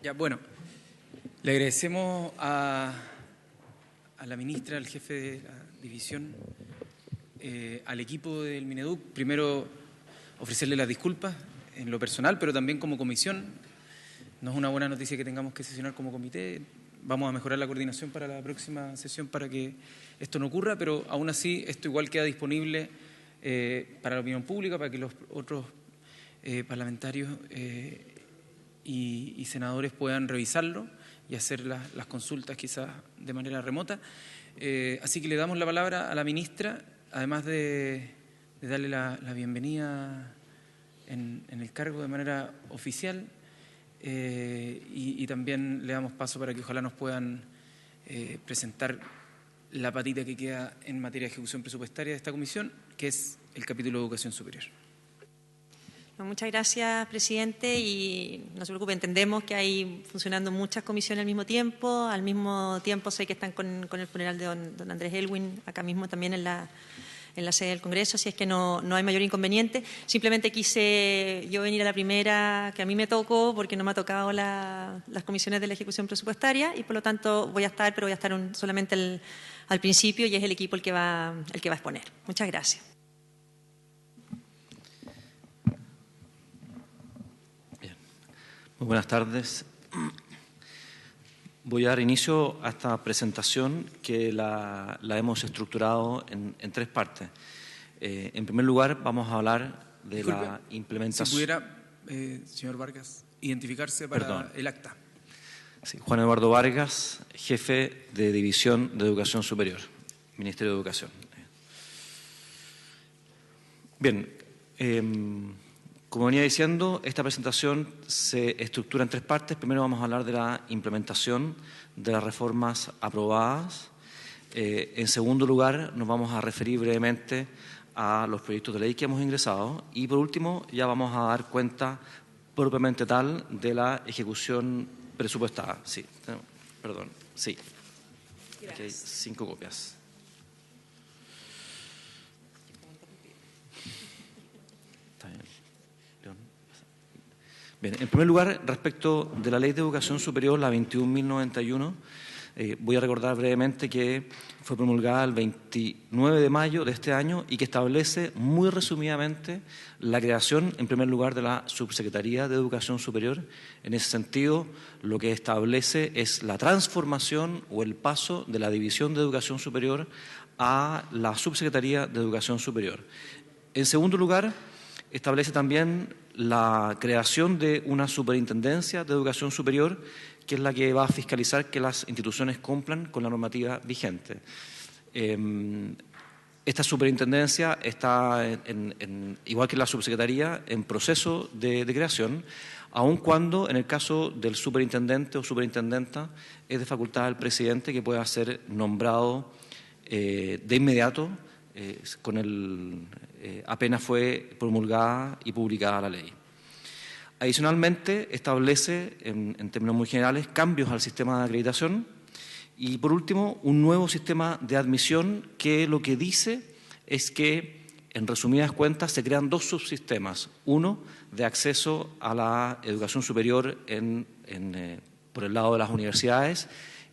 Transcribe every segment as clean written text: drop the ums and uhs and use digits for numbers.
Ya, bueno, le agradecemos a la ministra, al jefe de la división, al equipo del Mineduc. Primero, ofrecerle las disculpas en lo personal, pero también como comisión. No es una buena noticia que tengamos que sesionar como comité. Vamos a mejorar la coordinación para la próxima sesión para que esto no ocurra, pero aún así esto igual queda disponible para la opinión pública, para que los otros parlamentarios y senadores puedan revisarlo y hacer las consultas quizás de manera remota. Así que le damos la palabra a la ministra, además de darle la bienvenida en el cargo de manera oficial, y también le damos paso para que ojalá nos puedan presentar la patita que queda en materia de ejecución presupuestaria de esta comisión, que es el capítulo de educación superior. Muchas gracias, presidente, y no se preocupe, entendemos que hay funcionando muchas comisiones al mismo tiempo sé que están con el funeral de don Andrés Elwin, acá mismo también en la sede del Congreso, así es que no hay mayor inconveniente. Simplemente quise yo venir a la primera que a mí me tocó, porque no me ha tocado las comisiones de la ejecución presupuestaria, y por lo tanto voy a estar, pero voy a estar solamente al principio, y es el equipo el que va a exponer. Muchas gracias. Muy buenas tardes. Voy a dar inicio a esta presentación que la hemos estructurado en tres partes. En primer lugar, vamos a hablar de la implementación. Si pudiera, señor Vargas, identificarse para el acta. Sí, Juan Eduardo Vargas, jefe de División de Educación Superior, Ministerio de Educación. Bien. Como venía diciendo, esta presentación se estructura en tres partes. Primero vamos a hablar de la implementación de las reformas aprobadas. En segundo lugar, nos vamos a referir brevemente a los proyectos de ley que hemos ingresado. Y por último, ya vamos a dar cuenta propiamente tal de la ejecución presupuestada. Sí, perdón, sí. Aquí hay 5 copias. Bien, en primer lugar, respecto de la Ley de Educación Superior, la 21.091, voy a recordar brevemente que fue promulgada el 29 de mayo de este año y que establece muy resumidamente la creación, en primer lugar, de la Subsecretaría de Educación Superior. En ese sentido, lo que establece es la transformación o el paso de la División de Educación Superior a la Subsecretaría de Educación Superior. En segundo lugar, establece también la creación de una superintendencia de educación superior, que es la que va a fiscalizar que las instituciones cumplan con la normativa vigente. Esta superintendencia está, igual que la subsecretaría, en proceso de creación, aun cuando en el caso del superintendente o superintendenta es de facultad del presidente, que pueda ser nombrado de inmediato apenas fue promulgada y publicada la ley. Adicionalmente, establece, en términos muy generales, cambios al sistema de acreditación y, por último, un nuevo sistema de admisión que lo que dice es que, en resumidas cuentas, se crean 2 subsistemas. Uno, de acceso a la educación superior por el lado de las universidades,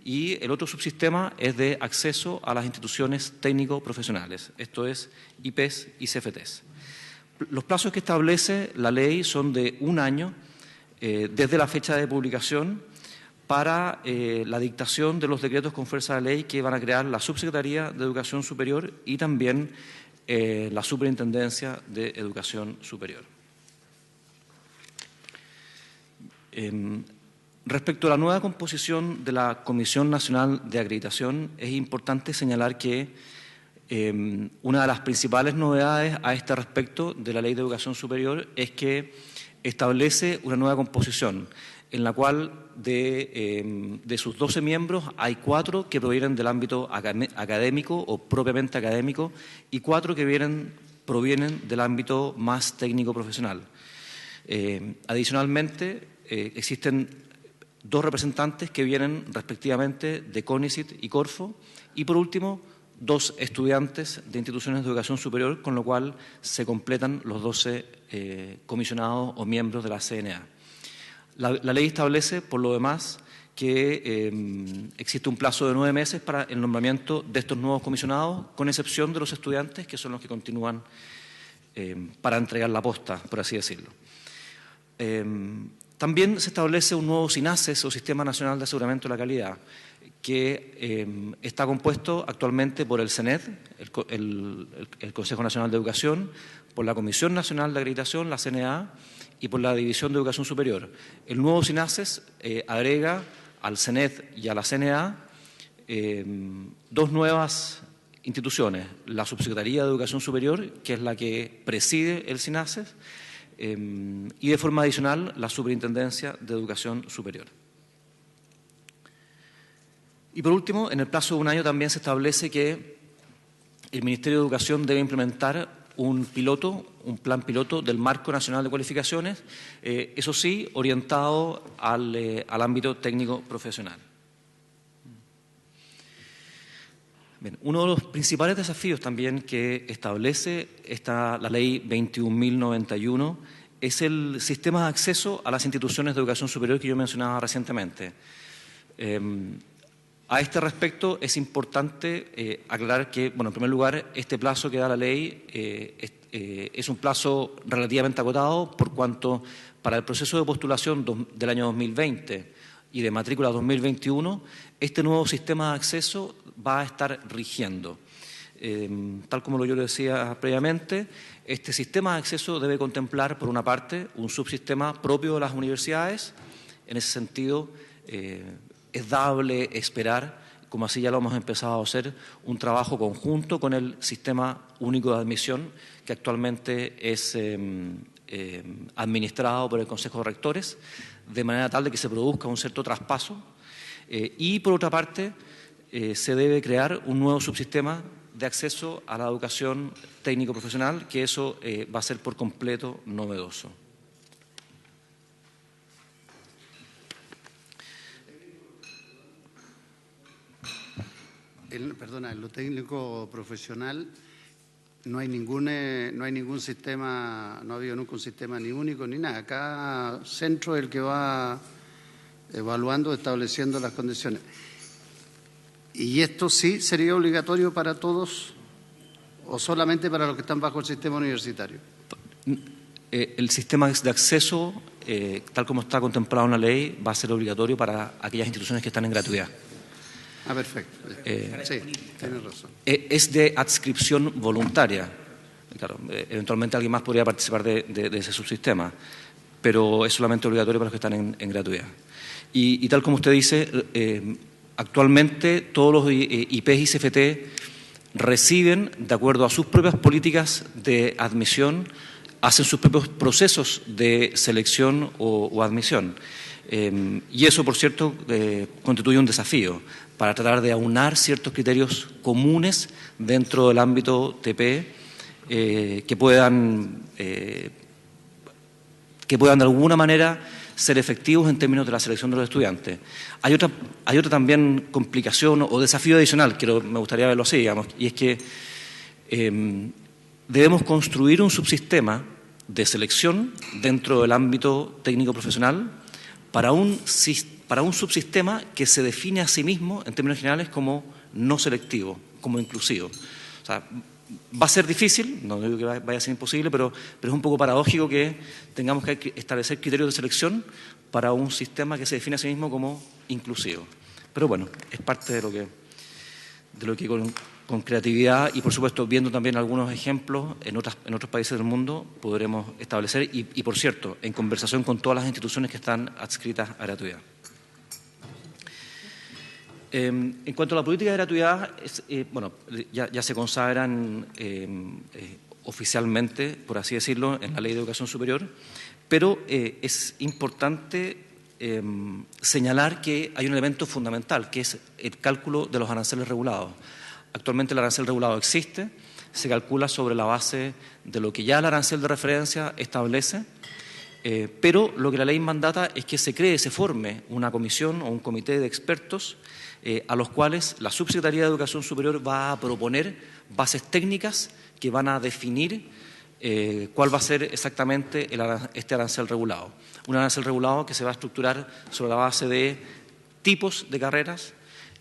y el otro subsistema es de acceso a las instituciones técnico-profesionales, esto es IPES y CFTs. Los plazos que establece la ley son de 1 año desde la fecha de publicación para la dictación de los decretos con fuerza de ley que van a crear la Subsecretaría de Educación Superior y también la Superintendencia de Educación Superior. Respecto a la nueva composición de la Comisión Nacional de Acreditación, es importante señalar que una de las principales novedades a este respecto de la Ley de Educación Superior es que establece una nueva composición, en la cual de sus 12 miembros hay 4 que provienen del ámbito académico o propiamente académico y 4 que provienen del ámbito más técnico-profesional. Adicionalmente, existen 2 representantes que vienen respectivamente de CONICYT y Corfo, y por último 2 estudiantes de instituciones de educación superior, con lo cual se completan los 12 comisionados o miembros de la CNA. La ley establece, por lo demás, que existe un plazo de 9 meses para el nombramiento de estos nuevos comisionados, con excepción de los estudiantes, que son los que continúan para entregar la posta, por así decirlo. También se establece un nuevo SINASES, o Sistema Nacional de Aseguramiento de la Calidad, que está compuesto actualmente por el CENED, el Consejo Nacional de Educación, por la Comisión Nacional de Acreditación, la CNA, y por la División de Educación Superior. El nuevo SINASES agrega al CENED y a la CNA 2 nuevas instituciones, la Subsecretaría de Educación Superior, que es la que preside el SINASES, y de forma adicional la Superintendencia de Educación Superior. Y por último, en el plazo de 1 año también se establece que el Ministerio de Educación debe implementar un plan piloto del Marco Nacional de Cualificaciones, eso sí, orientado al ámbito técnico profesional. Bien, uno de los principales desafíos también que establece la Ley 21.091 es el sistema de acceso a las instituciones de educación superior que yo mencionaba recientemente. A este respecto es importante aclarar que, bueno, en primer lugar, este plazo que da la ley es un plazo relativamente acotado, por cuanto para el proceso de postulación del año 2020 y de matrícula 2021, este nuevo sistema de acceso va a estar rigiendo. Tal como yo lo decía previamente, este sistema de acceso debe contemplar, por una parte, un subsistema propio de las universidades. En ese sentido, es dable esperar, como así ya lo hemos empezado a hacer, un trabajo conjunto con el Sistema Único de Admisión, que actualmente es administrado por el Consejo de Rectores, de manera tal de que se produzca un cierto traspaso. Y, por otra parte, se debe crear un nuevo subsistema de acceso a la educación técnico-profesional, que eso va a ser por completo novedoso. En lo técnico profesional no hay ningún sistema, no ha habido nunca un sistema ni único ni nada. Cada centro es el que va evaluando, estableciendo las condiciones. ¿Y esto sí sería obligatorio para todos o solamente para los que están bajo el sistema universitario? El sistema de acceso, tal como está contemplado en la ley, va a ser obligatorio para aquellas instituciones que están en gratuidad. Ah, perfecto. Sí, tienes razón. Es de adscripción voluntaria. Claro, eventualmente alguien más podría participar de ese subsistema, pero es solamente obligatorio para los que están en gratuidad. Y tal como usted dice, actualmente todos los IPs y CFT reciben, de acuerdo a sus propias políticas de admisión, hacen sus propios procesos de selección o admisión. Y eso, por cierto, constituye un desafío para tratar de aunar ciertos criterios comunes dentro del ámbito TP que puedan de alguna manera ser efectivos en términos de la selección de los estudiantes. Hay otra también complicación o desafío adicional, que me gustaría verlo así, digamos, y es que debemos construir un subsistema de selección dentro del ámbito técnico-profesional para un subsistema que se define a sí mismo, en términos generales, como no selectivo, como inclusivo. O sea, va a ser difícil, no digo que vaya a ser imposible, pero es un poco paradójico que tengamos que establecer criterios de selección para un sistema que se define a sí mismo como inclusivo. Pero bueno, es parte de lo que con creatividad y, por supuesto, viendo también algunos ejemplos en otros países del mundo, podremos establecer y, por cierto, en conversación con todas las instituciones que están adscritas a gratuidad. En cuanto a la política de gratuidad, bueno, ya se consagran oficialmente, por así decirlo, en la Ley de Educación Superior, pero es importante señalar que hay un elemento fundamental, que es el cálculo de los aranceles regulados. Actualmente el arancel regulado existe, se calcula sobre la base de lo que ya el arancel de referencia establece, pero lo que la ley mandata es que se forme una comisión o un comité de expertos a los cuales la Subsecretaría de Educación Superior va a proponer bases técnicas que van a definir cuál va a ser exactamente este arancel regulado. Un arancel regulado que se va a estructurar sobre la base de tipos de carreras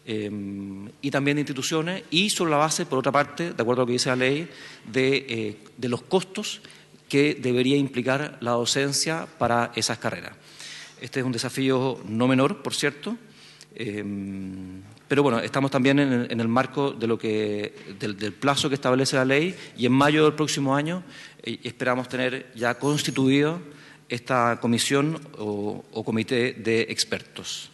y también de instituciones, y sobre la base, por otra parte, de acuerdo a lo que dice la ley, de los costos que debería implicar la docencia para esas carreras. Este es un desafío no menor, por cierto, pero bueno, estamos también en el marco de del plazo que establece la ley, y en mayo del próximo año esperamos tener ya constituido esta comisión o comité de expertos.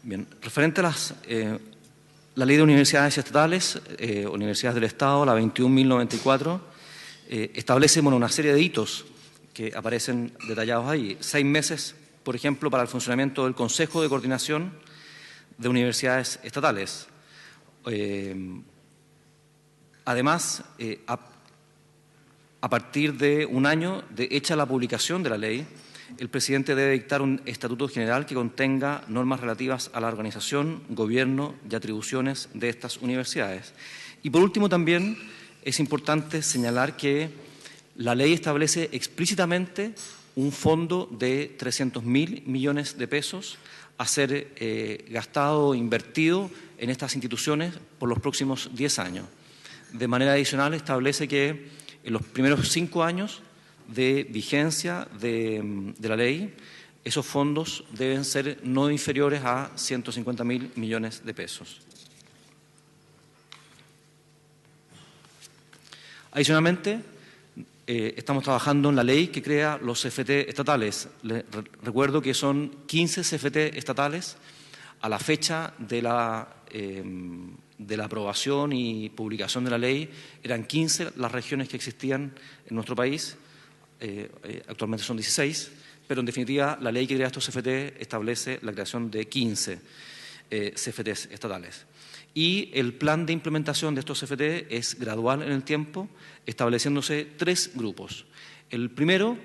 Bien, referente a la Ley de Universidades Estatales, Universidades del Estado, la 21.094, establece una serie de hitos que aparecen detallados ahí. 6 meses, por ejemplo, para el funcionamiento del Consejo de Coordinación de Universidades Estatales. Además, a partir de un año de hecha la publicación de la ley, el presidente debe dictar un estatuto general que contenga normas relativas a la organización, gobierno y atribuciones de estas universidades. Y por último, también es importante señalar que la ley establece explícitamente un fondo de 300.000 millones de pesos a ser gastado o invertido en estas instituciones por los próximos 10 años. De manera adicional, establece que en los primeros 5 años de vigencia de la ley, esos fondos deben ser no inferiores a 150.000 millones de pesos. Adicionalmente, estamos trabajando en la ley que crea los CFT estatales. Recuerdo que son 15 CFT estatales. A la fecha de la aprobación y publicación de la ley, eran 15 las regiones que existían en nuestro país. Actualmente son 16, pero en definitiva la ley que crea estos CFT establece la creación de 15 CFTs estatales. Y el plan de implementación de estos CFT es gradual en el tiempo, estableciéndose 3 grupos. El primero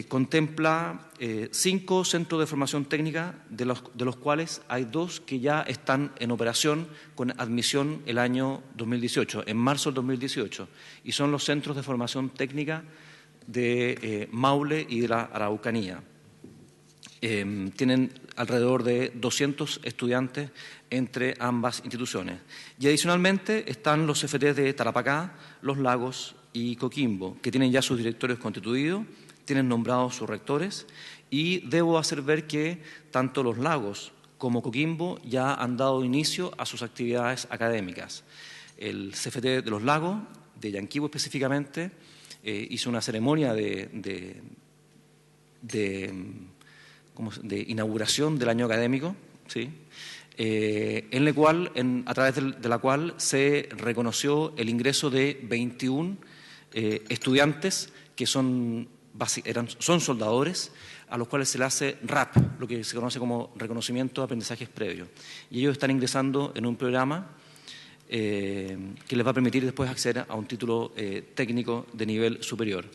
contempla 5 centros de formación técnica, de los cuales hay 2 que ya están en operación con admisión el año 2018, en marzo del 2018, y son los centros de formación técnica de Maule y de la Araucanía. Tienen alrededor de 200 estudiantes entre ambas instituciones. Y adicionalmente están los CFT de Tarapacá, Los Lagos y Coquimbo, que tienen ya sus directorios constituidos, tienen nombrados sus rectores, y debo hacer ver que tanto Los Lagos como Coquimbo ya han dado inicio a sus actividades académicas. El CFT de Los Lagos, de Yanquihue específicamente, hizo una ceremonia de inauguración del año académico, ¿sí? En la cual, a través de la cual se reconoció el ingreso de 21 estudiantes que son soldadores, a los cuales se le hace RAP, lo que se conoce como reconocimiento de aprendizajes previos. Y ellos están ingresando en un programa que les va a permitir después acceder a un título técnico de nivel superior.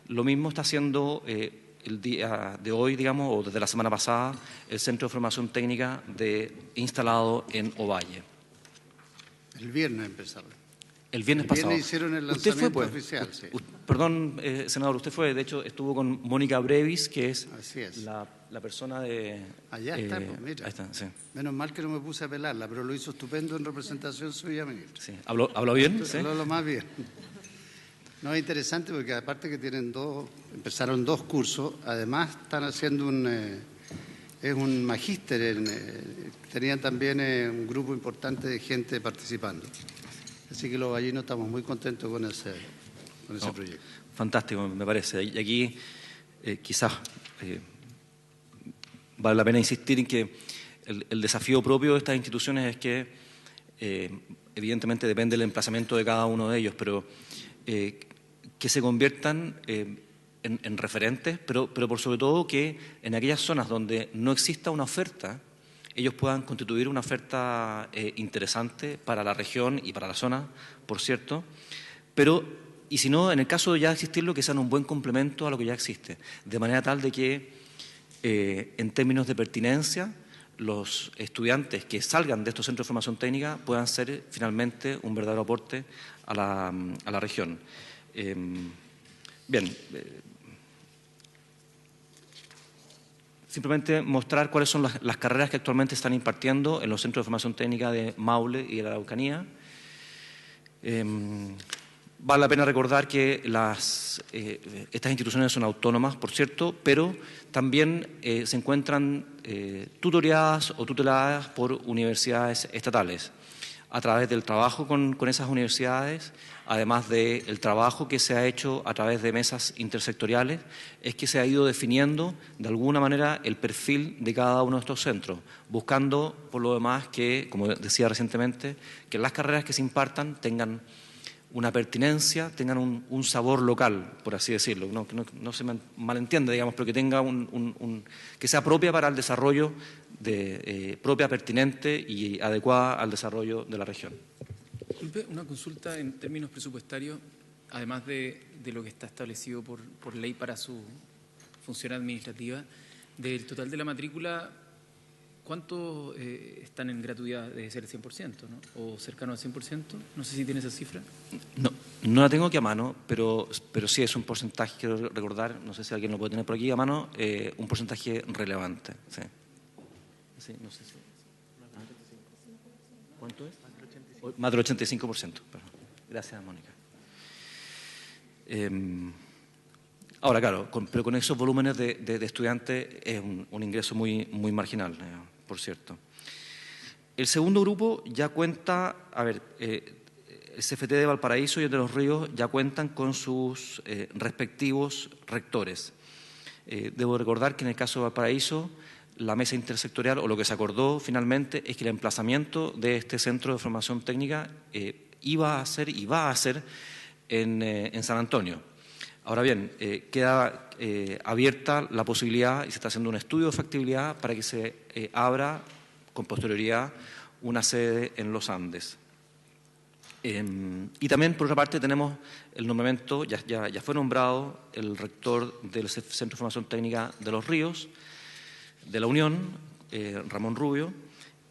Lo mismo está haciendo el día de hoy, digamos, o desde la semana pasada, el Centro de Formación Técnica instalado en Ovalle. El viernes empezaron. El viernes pasado. El viernes hicieron el lanzamiento oficial, sí. Perdón, senador, usted fue, de hecho, estuvo con Mónica Brevis, que es, es. la persona de... Allá está, pues, mira. Ahí está, sí. Menos mal que no me puse a pelarla, pero lo hizo estupendo en representación suya, ministro. Sí. ¿Habló bien? ¿Sí? Habló lo más bien. No, es interesante porque aparte que empezaron 2 cursos, además están haciendo un magíster, tenían también un grupo importante de gente participando. Así que los vallinos estamos muy contentos con ese proyecto. Fantástico, me parece. Y aquí quizás vale la pena insistir en que el desafío propio de estas instituciones es que evidentemente depende del emplazamiento de cada uno de ellos, pero que se conviertan en referentes, pero por sobre todo que en aquellas zonas donde no exista una oferta, ellos puedan constituir una oferta interesante para la región y para la zona, por cierto, y si no, en el caso de ya existirlo, que sean un buen complemento a lo que ya existe, de manera tal de que en términos de pertinencia los estudiantes que salgan de estos centros de formación técnica puedan ser finalmente un verdadero aporte a la región. Bien, simplemente mostrar cuáles son las carreras que actualmente están impartiendo en los centros de formación técnica de Maule y de la Araucanía. Vale la pena recordar que estas instituciones son autónomas, por cierto, pero también se encuentran tutoreadas o tuteladas por universidades estatales. A través del trabajo con esas universidades, además del trabajo que se ha hecho a través de mesas intersectoriales, es que se ha ido definiendo de alguna manera el perfil de cada uno de estos centros, buscando por lo demás que, como decía recientemente, que las carreras que se impartan tengan una pertinencia, tengan un sabor local, por así decirlo, que no se malentienda, digamos, pero que tenga que sea propia para el desarrollo, propia, pertinente y adecuada al desarrollo de la región. Disculpe, una consulta en términos presupuestarios, además de lo que está establecido por ley para su función administrativa, del total de la matrícula, ¿cuántos están en gratuidad? Debe ser el 100%, ¿no? ¿O cercano al 100%? No sé si tiene esa cifra. No la tengo aquí a mano, pero sí es un porcentaje, quiero recordar, no sé si alguien lo puede tener por aquí a mano, un porcentaje relevante. Sí. Sí, no sé si. ¿Cuánto es? Más del 85%. Gracias, Mónica. Ahora, claro, pero con esos volúmenes de estudiantes es un ingreso muy marginal, por cierto. El segundo grupo ya cuenta, el CFT de Valparaíso y el de Los Ríos ya cuentan con sus respectivos rectores. Debo recordar que en el caso de Valparaíso, la mesa intersectorial, o lo que se acordó finalmente, es que el emplazamiento de este centro de formación técnica iba a ser y va a ser en San Antonio. Ahora bien, queda abierta la posibilidad, y se está haciendo un estudio de factibilidad para que se abra con posterioridad una sede en los Andes. Y también, por otra parte, tenemos el nombramiento, ya fue nombrado el rector del Centro de Formación Técnica de Los Ríos, de la Unión, Ramón Rubio,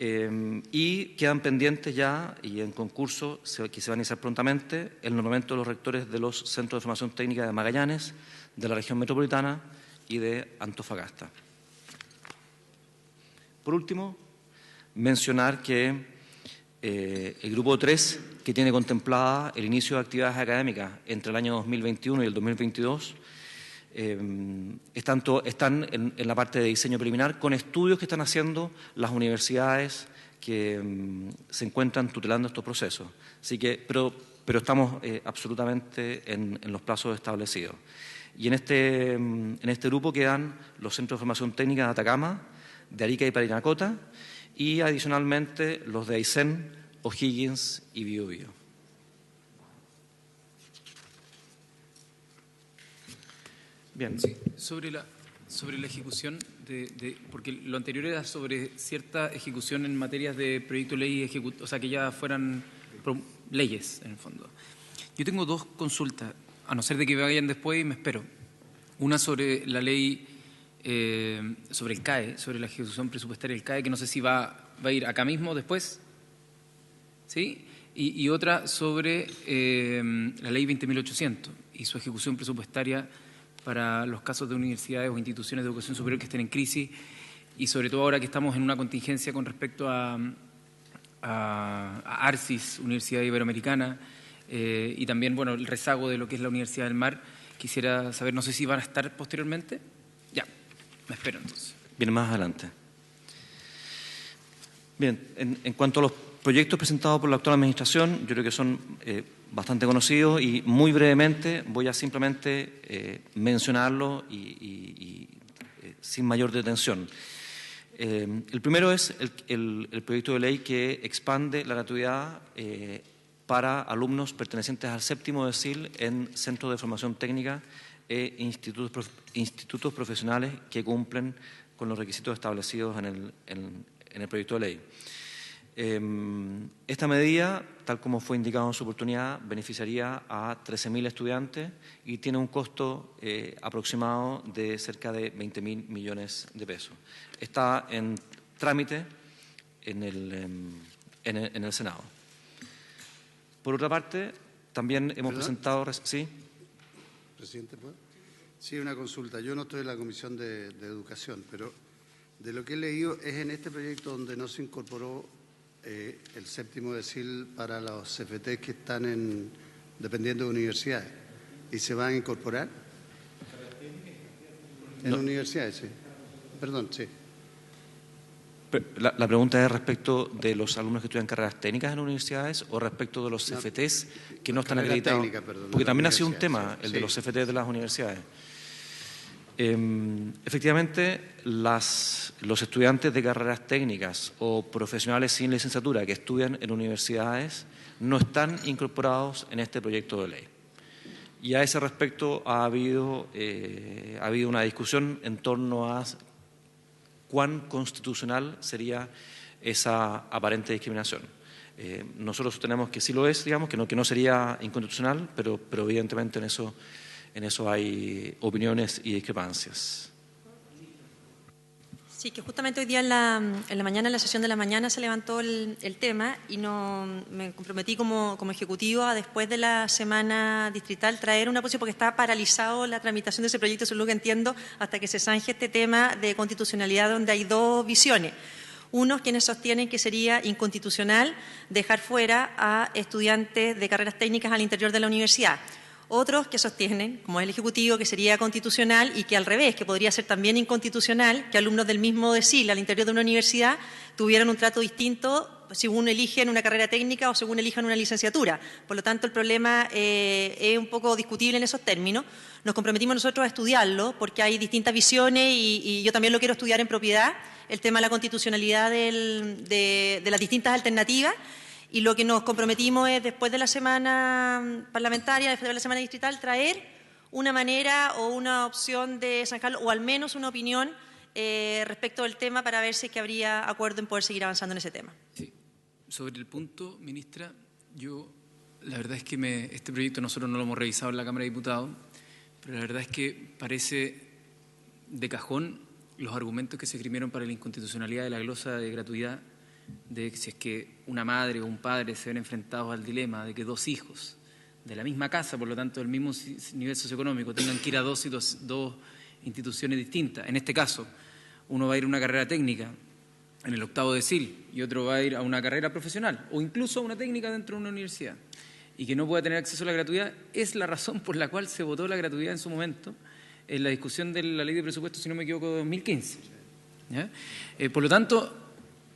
y quedan pendientes ya, y en concurso que se van a iniciar prontamente, el nombramiento de los rectores de los Centros de Formación Técnica de Magallanes, de la región metropolitana y de Antofagasta. Por último, mencionar que el grupo 3, que tiene contemplada el inicio de actividades académicas entre el año 2021 y el 2022, están en la parte de diseño preliminar con estudios que están haciendo las universidades que se encuentran tutelando estos procesos. Así que, pero estamos absolutamente en los plazos establecidos. Y en este grupo quedan los centros de formación técnica de Atacama, de Arica y Parinacota, y adicionalmente los de Aysén, O'Higgins y Biobío. Bien. Sí, sobre la ejecución, porque lo anterior era sobre cierta ejecución en materias de proyecto de ley, o sea, que ya fueran leyes, en el fondo. Yo tengo dos consultas, a no ser de que vayan después y me espero. Una sobre la ley, sobre el CAE, sobre la ejecución presupuestaria del CAE, que no sé si va a ir acá mismo después, ¿sí? Y otra sobre la ley 20.800 y su ejecución presupuestaria para los casos de universidades o instituciones de educación superior que estén en crisis, y sobre todo ahora que estamos en una contingencia con respecto a ARCIS, Universidad Iberoamericana, y también, bueno, el rezago de lo que es la Universidad del Mar. Quisiera saber, no sé si van a estar posteriormente. Ya, me espero entonces. Bien, más adelante. Bien, en cuanto a los proyectos presentados por la actual administración, yo creo que son bastante conocidos y muy brevemente voy a simplemente mencionarlos y sin mayor detención. El primero es el proyecto de ley que expande la gratuidad para alumnos pertenecientes al séptimo decil en centros de formación técnica e institutos profesionales que cumplen con los requisitos establecidos en el proyecto de ley. Esta medida, tal como fue indicado en su oportunidad, beneficiaría a 13.000 estudiantes y tiene un costo aproximado de cerca de 20.000 millones de pesos. Está trámite en el Senado. Por otra parte, también hemos presentado... ¿Sí? Presidente, ¿puedo? Sí, una consulta. Yo no estoy en la Comisión de Educación, pero de lo que he leído es en este proyecto donde no se incorporó el séptimo decil para los CFT que están dependiendo de universidades. ¿Y se van a incorporar? En universidades, sí. Perdón, sí. La pregunta es respecto de los alumnos que estudian carreras técnicas en universidades o respecto de los CFTs que no están acreditados. Porque también ha sido un tema el de los CFTs de las universidades. Efectivamente, los estudiantes de carreras técnicas o profesionales sin licenciatura que estudian en universidades no están incorporados en este proyecto de ley. Y a ese respecto ha habido una discusión en torno a cuán constitucional sería esa aparente discriminación. Nosotros sostenemos que sí lo es, digamos, que no sería inconstitucional, pero evidentemente en eso hay opiniones y discrepancias. Sí, que justamente hoy día en la mañana, en la sesión de la mañana, se levantó el tema y me comprometí como ejecutivo a, después de la semana distrital, traer una posición, porque está paralizado la tramitación de ese proyecto, eso es lo que entiendo, hasta que se zanje este tema de constitucionalidad, donde hay dos visiones. Unos quienes sostienen que sería inconstitucional dejar fuera a estudiantes de carreras técnicas al interior de la universidad. Otros que sostienen, como es el Ejecutivo, que sería constitucional y que al revés, que podría ser también inconstitucional que alumnos del mismo decil al interior de una universidad tuvieran un trato distinto según eligen una carrera técnica o según elijan una licenciatura. Por lo tanto, el problema es un poco discutible en esos términos. Nos comprometimos nosotros a estudiarlo porque hay distintas visiones y yo también lo quiero estudiar en propiedad, el tema de la constitucionalidad de las distintas alternativas. Y lo que nos comprometimos es, después de la semana parlamentaria, después de la semana distrital, traer una manera o una opción de zanjarlo, o al menos una opinión respecto del tema, para ver si es que habría acuerdo en poder seguir avanzando en ese tema. Sí. Sobre el punto, ministra, la verdad es que este proyecto nosotros no lo hemos revisado en la Cámara de Diputados, pero la verdad es que parece de cajón los argumentos que se esgrimieron para la inconstitucionalidad de la glosa de gratuidad, de si es que una madre o un padre se ven enfrentados al dilema de que dos hijos de la misma casa, por lo tanto del mismo nivel socioeconómico, tengan que ir a dos instituciones distintas. En este caso, uno va a ir a una carrera técnica en el octavo decil y otro va a ir a una carrera profesional o incluso a una técnica dentro de una universidad, y que no pueda tener acceso a la gratuidad, es la razón por la cual se votó la gratuidad en su momento en la discusión de la ley de presupuestos, si no me equivoco, de 2015. ¿Ya? Por lo tanto,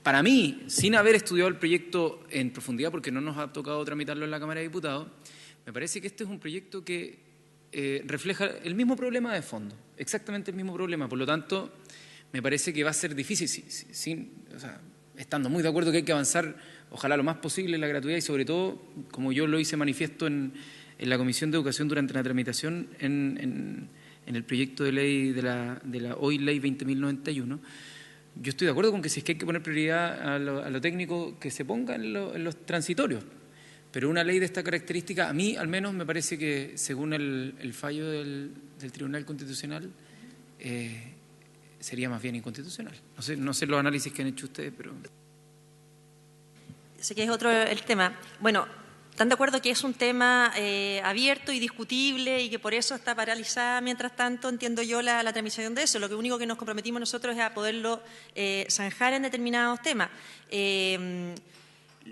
para mí, sin haber estudiado el proyecto en profundidad, porque no nos ha tocado tramitarlo en la Cámara de Diputados, me parece que este es un proyecto que refleja el mismo problema de fondo, exactamente el mismo problema. Por lo tanto, me parece que va a ser difícil, estando muy de acuerdo que hay que avanzar, ojalá lo más posible, en la gratuidad y sobre todo, como yo lo hice manifiesto en la Comisión de Educación durante la tramitación en el proyecto de ley de la hoy Ley 20.091, yo estoy de acuerdo con que si es que hay que poner prioridad a lo técnico, que se ponga en los transitorios. Pero una ley de esta característica, a mí al menos me parece que, según el fallo del Tribunal Constitucional, sería más bien inconstitucional. No sé los análisis que han hecho ustedes, pero... Sé que es otro el tema. Bueno, ¿están de acuerdo que es un tema abierto y discutible y que por eso está paralizada? Mientras tanto, entiendo yo la tramitación de eso. Lo único que nos comprometimos nosotros es a poderlo zanjar en determinados temas.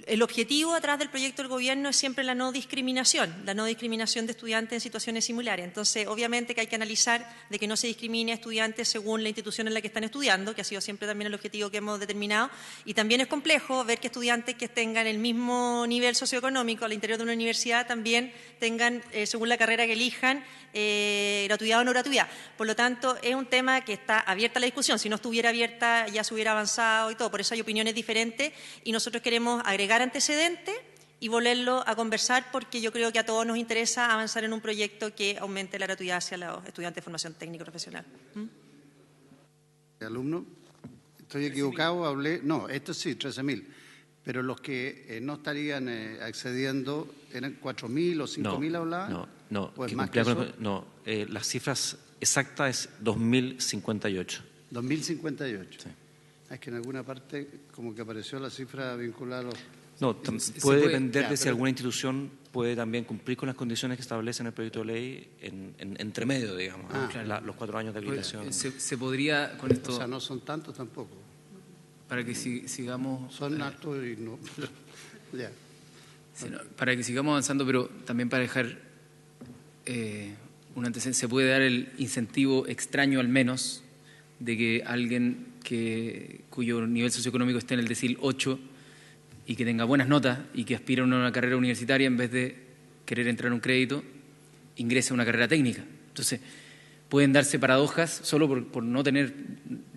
El objetivo atrás del proyecto del Gobierno es siempre la no discriminación de estudiantes en situaciones similares. Entonces, obviamente que hay que analizar de que no se discrimine a estudiantes según la institución en la que están estudiando, que ha sido siempre también el objetivo que hemos determinado. Y también es complejo ver que estudiantes que tengan el mismo nivel socioeconómico al interior de una universidad también tengan, según la carrera que elijan, gratuidad o no gratuidad. Por lo tanto, es un tema que está abierta la discusión. Si no estuviera abierta, ya se hubiera avanzado y todo. Por eso hay opiniones diferentes y nosotros queremos agregar antecedentes y volverlo a conversar, porque yo creo que a todos nos interesa avanzar en un proyecto que aumente la gratuidad hacia los estudiantes de formación técnico profesional. ¿Alumno? ¿Estoy equivocado? Hablé. No, esto sí, 13.000. Pero los que no estarían accediendo, ¿eran 4.000 o 5.000 hablaban? No. Pues más que eso. No, las cifras exactas es 2.058. 2.058. Sí. Es que en alguna parte como que apareció la cifra vinculada a los... No, Se puede puede- depender ya, de si pero- alguna institución puede también cumplir con las condiciones que establece en el proyecto de ley entre medio, digamos, ¿no? Ah. Los 4 años de habilitación. Se podría, con O esto, sea, no son tantos tampoco. para que sigamos... Son altos y no... ya. Sí, no, para que sigamos avanzando, pero también para dejar un antecedente, se puede dar el incentivo extraño al menos de que alguien cuyo nivel socioeconómico esté en el decil 8 y que tenga buenas notas y que aspira a una carrera universitaria, en vez de querer entrar a un crédito, ingrese a una carrera técnica. Entonces, pueden darse paradojas solo por no tener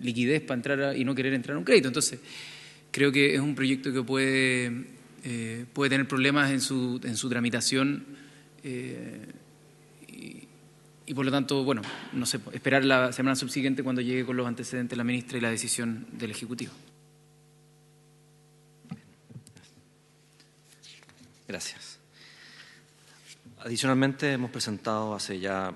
liquidez para entrar y no querer entrar a un crédito. Entonces, creo que es un proyecto que puede tener problemas en su tramitación y por lo tanto, bueno, no sé, esperar la semana subsiguiente cuando llegue con los antecedentes la ministra y la decisión del Ejecutivo. Gracias. Adicionalmente, hemos presentado hace ya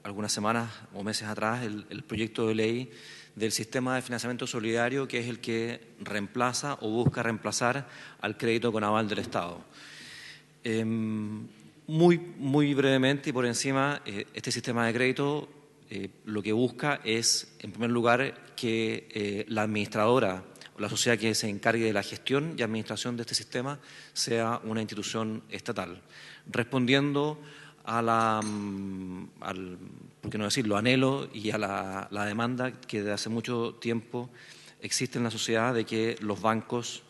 algunas semanas o meses atrás el proyecto de ley del sistema de financiamiento solidario, que es el que reemplaza o busca reemplazar al crédito con aval del Estado. Muy brevemente y por encima, este sistema de crédito lo que busca es, en primer lugar, que la administradora o la sociedad que se encargue de la gestión y administración de este sistema sea una institución estatal, respondiendo a por qué no decirlo, anhelo y a la demanda que desde hace mucho tiempo existe en la sociedad de que los bancos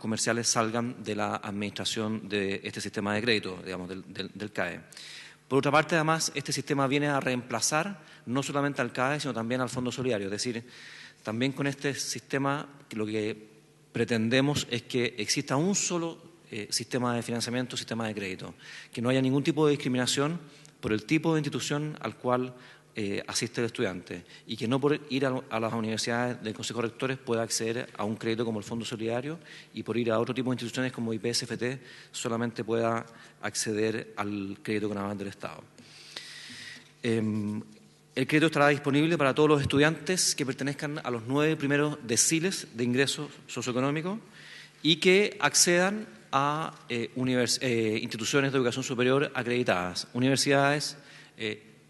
comerciales salgan de la administración de este sistema de crédito, digamos, del CAE. Por otra parte, además, este sistema viene a reemplazar no solamente al CAE, sino también al Fondo Solidario. Es decir, también con este sistema lo que pretendemos es que exista un solo sistema de financiamiento, sistema de crédito, que no haya ningún tipo de discriminación por el tipo de institución al cual asiste el estudiante y que no por ir a las universidades del Consejo de Rectores pueda acceder a un crédito como el Fondo Solidario y por ir a otro tipo de instituciones como IPSFT solamente pueda acceder al crédito con aval del Estado. El crédito estará disponible para todos los estudiantes que pertenezcan a los 9 primeros deciles de ingreso socioeconómico y que accedan a instituciones de educación superior acreditadas, universidades,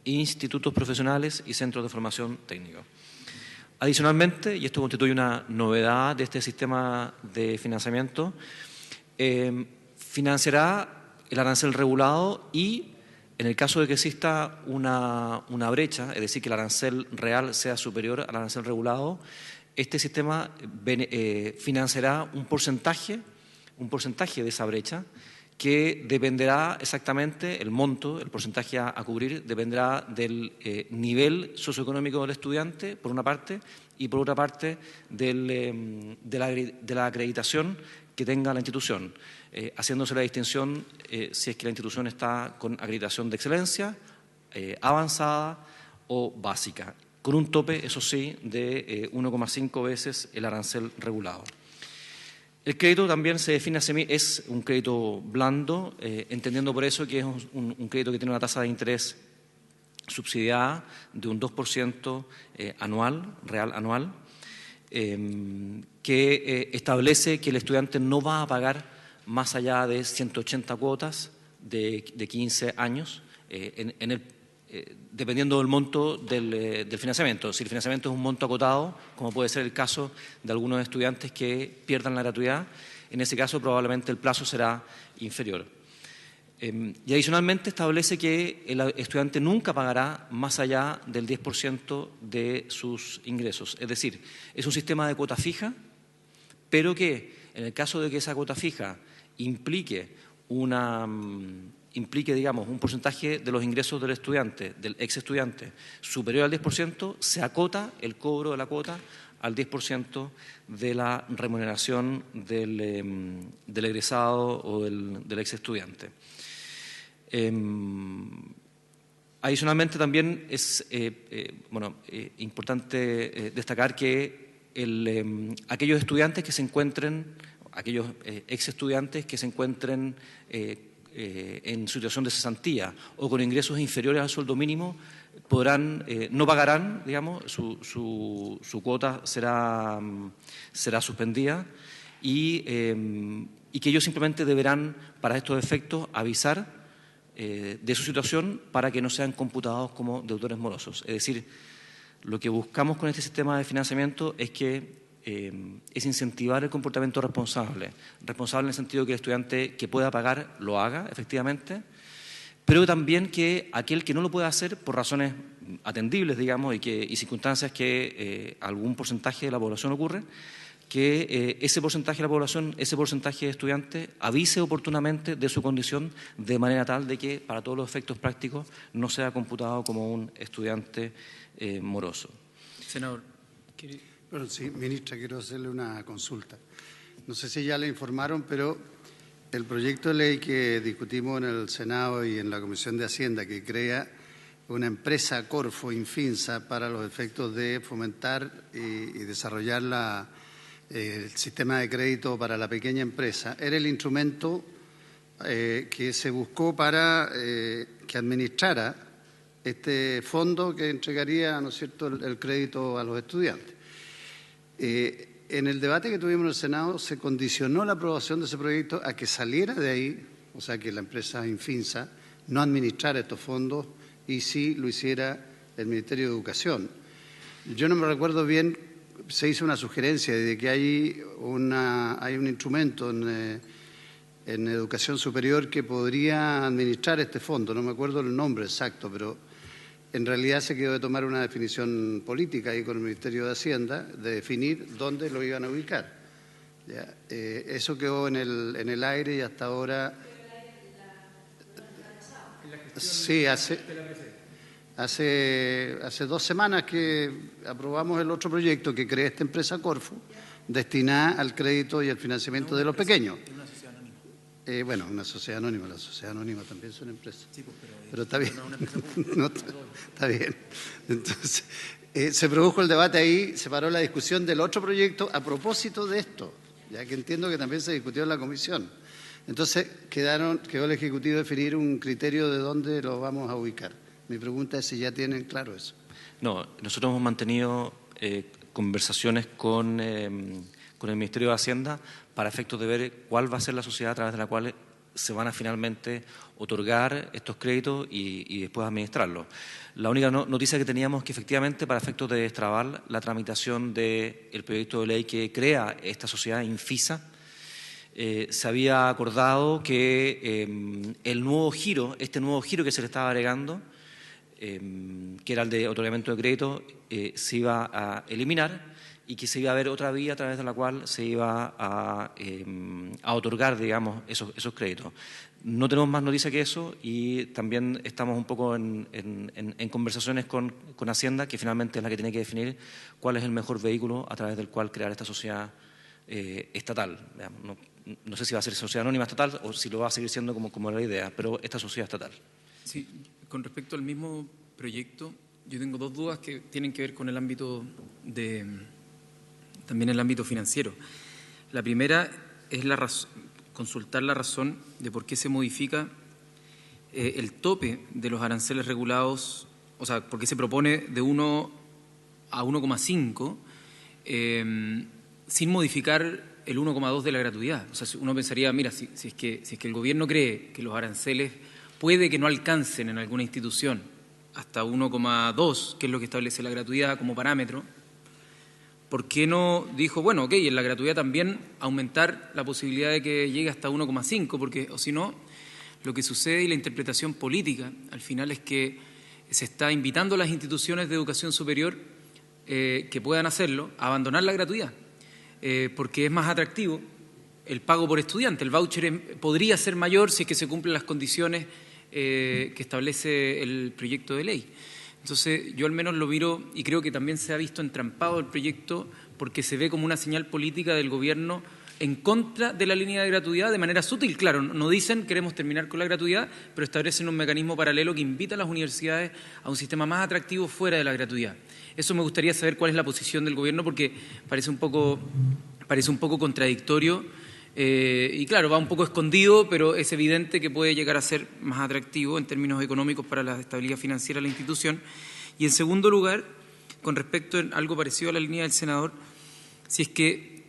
institutos profesionales y centros de formación técnica. Adicionalmente, y esto constituye una novedad de este sistema de financiamiento, financiará el arancel regulado y, en el caso de que exista una brecha, es decir, que el arancel real sea superior al arancel regulado, este sistema financiará un porcentaje de esa brecha que dependerá exactamente, el monto, el porcentaje a cubrir, dependerá del nivel socioeconómico del estudiante, por una parte, y por otra parte de la acreditación que tenga la institución, haciéndose la distinción si es que la institución está con acreditación de excelencia, avanzada o básica, con un tope, eso sí, de 1,5 veces el arancel regulado. El crédito también se define es un crédito blando, entendiendo por eso que es un crédito que tiene una tasa de interés subsidiada de un 2% anual, real anual, que establece que el estudiante no va a pagar más allá de 180 cuotas de 15 años, dependiendo del monto del financiamiento. Si el financiamiento es un monto acotado, como puede ser el caso de algunos estudiantes que pierdan la gratuidad, en ese caso probablemente el plazo será inferior. Y adicionalmente establece que el estudiante nunca pagará más allá del 10% de sus ingresos. Es decir, es un sistema de cuota fija, pero que en el caso de que esa cuota fija implique, digamos, un porcentaje de los ingresos del estudiante, del ex estudiante, superior al 10%, se acota el cobro de la cuota al 10% de la remuneración del egresado o del ex estudiante. Adicionalmente, también es importante destacar que aquellos estudiantes que se encuentren, aquellos ex estudiantes que se encuentren en situación de cesantía o con ingresos inferiores al sueldo mínimo no pagarán, digamos, su cuota será suspendida y que ellos simplemente deberán, para estos efectos, avisar de su situación para que no sean computados como deudores morosos. Es decir, lo que buscamos con este sistema de financiamiento es incentivar el comportamiento responsable en el sentido que el estudiante que pueda pagar lo haga, efectivamente, pero también que aquel que no lo pueda hacer por razones atendibles, digamos, y circunstancias que algún porcentaje de la población ocurre, que ese porcentaje de la población, ese porcentaje de estudiantes, avise oportunamente de su condición de manera tal de que para todos los efectos prácticos no sea computado como un estudiante moroso. Senador. Bueno, sí, ministra, quiero hacerle una consulta. No sé si ya le informaron, pero el proyecto de ley que discutimos en el Senado y en la Comisión de Hacienda, que crea una empresa Corfo Infinsa para los efectos de fomentar y desarrollar el sistema de crédito para la pequeña empresa, era el instrumento que se buscó para que administrara este fondo que entregaría, ¿no es cierto?, el crédito a los estudiantes. En el debate que tuvimos en el Senado se condicionó la aprobación de ese proyecto a que saliera de ahí, o sea, que la empresa Infinsa no administrara estos fondos y sí lo hiciera el Ministerio de Educación. Yo no me recuerdo bien, se hizo una sugerencia de que hay un instrumento en educación superior que podría administrar este fondo, no me acuerdo el nombre exacto, pero en realidad se quedó de tomar una definición política ahí con el Ministerio de Hacienda, de definir dónde lo iban a ubicar. ¿Ya? Eso quedó en el aire y hasta ahora... Sí, hace 2 semanas que aprobamos el otro proyecto que crea esta empresa Corfo, destinada al crédito y al financiamiento de los pequeños. Bueno, una sociedad anónima, la sociedad anónima también es una empresa. Sí, pero está bien. No, está bien. Entonces, se produjo el debate ahí, se paró la discusión del otro proyecto a propósito de esto, ya que entiendo que también se discutió en la comisión. Entonces, quedó el Ejecutivo definir un criterio de dónde lo vamos a ubicar. Mi pregunta es si ya tienen claro eso. No, nosotros hemos mantenido conversaciones con el Ministerio de Hacienda para efectos de ver cuál va a ser la sociedad a través de la cual se van a finalmente otorgar estos créditos y después administrarlos. La única noticia que teníamos es que efectivamente para efectos de destrabar la tramitación del proyecto de ley que crea esta sociedad Infisa, se había acordado que este nuevo giro que se le estaba agregando, que era el de otorgamiento de crédito, se iba a eliminar y que se iba a ver otra vía a través de la cual se iba a otorgar, digamos, esos créditos. No tenemos más noticia que eso y también estamos un poco en conversaciones con Hacienda, que finalmente es la que tiene que definir cuál es el mejor vehículo a través del cual crear esta sociedad estatal. No sé si va a ser sociedad anónima estatal o si lo va a seguir siendo como era la idea, pero esta sociedad estatal. Sí, con respecto al mismo proyecto, yo tengo 2 dudas que tienen que ver con el ámbito también el ámbito financiero. La primera es consultar la razón de por qué se modifica el tope de los aranceles regulados, o sea, por qué se propone de 1 a 1,5 sin modificar el 1,2 de la gratuidad. O sea, uno pensaría, mira, si es que el gobierno cree que los aranceles puede que no alcancen en alguna institución hasta 1,2, que es lo que establece la gratuidad como parámetro, ¿por qué no dijo, bueno, ok, en la gratuidad también aumentar la posibilidad de que llegue hasta 1,5? Porque, o si no, lo que sucede y la interpretación política al final es que se está invitando a las instituciones de educación superior que puedan hacerlo a abandonar la gratuidad, porque es más atractivo el pago por estudiante. El voucher podría ser mayor si es que se cumplen las condiciones que establece el proyecto de ley. Entonces, yo al menos lo miro y creo que también se ha visto entrampado el proyecto porque se ve como una señal política del gobierno en contra de la línea de gratuidad de manera sutil. Claro, no dicen queremos terminar con la gratuidad, pero establecen un mecanismo paralelo que invita a las universidades a un sistema más atractivo fuera de la gratuidad. Eso me gustaría saber cuál es la posición del gobierno porque parece un poco contradictorio Y claro, va un poco escondido, pero es evidente que puede llegar a ser más atractivo en términos económicos para la estabilidad financiera de la institución. Y en segundo lugar, con respecto a algo parecido a la línea del senador, si es que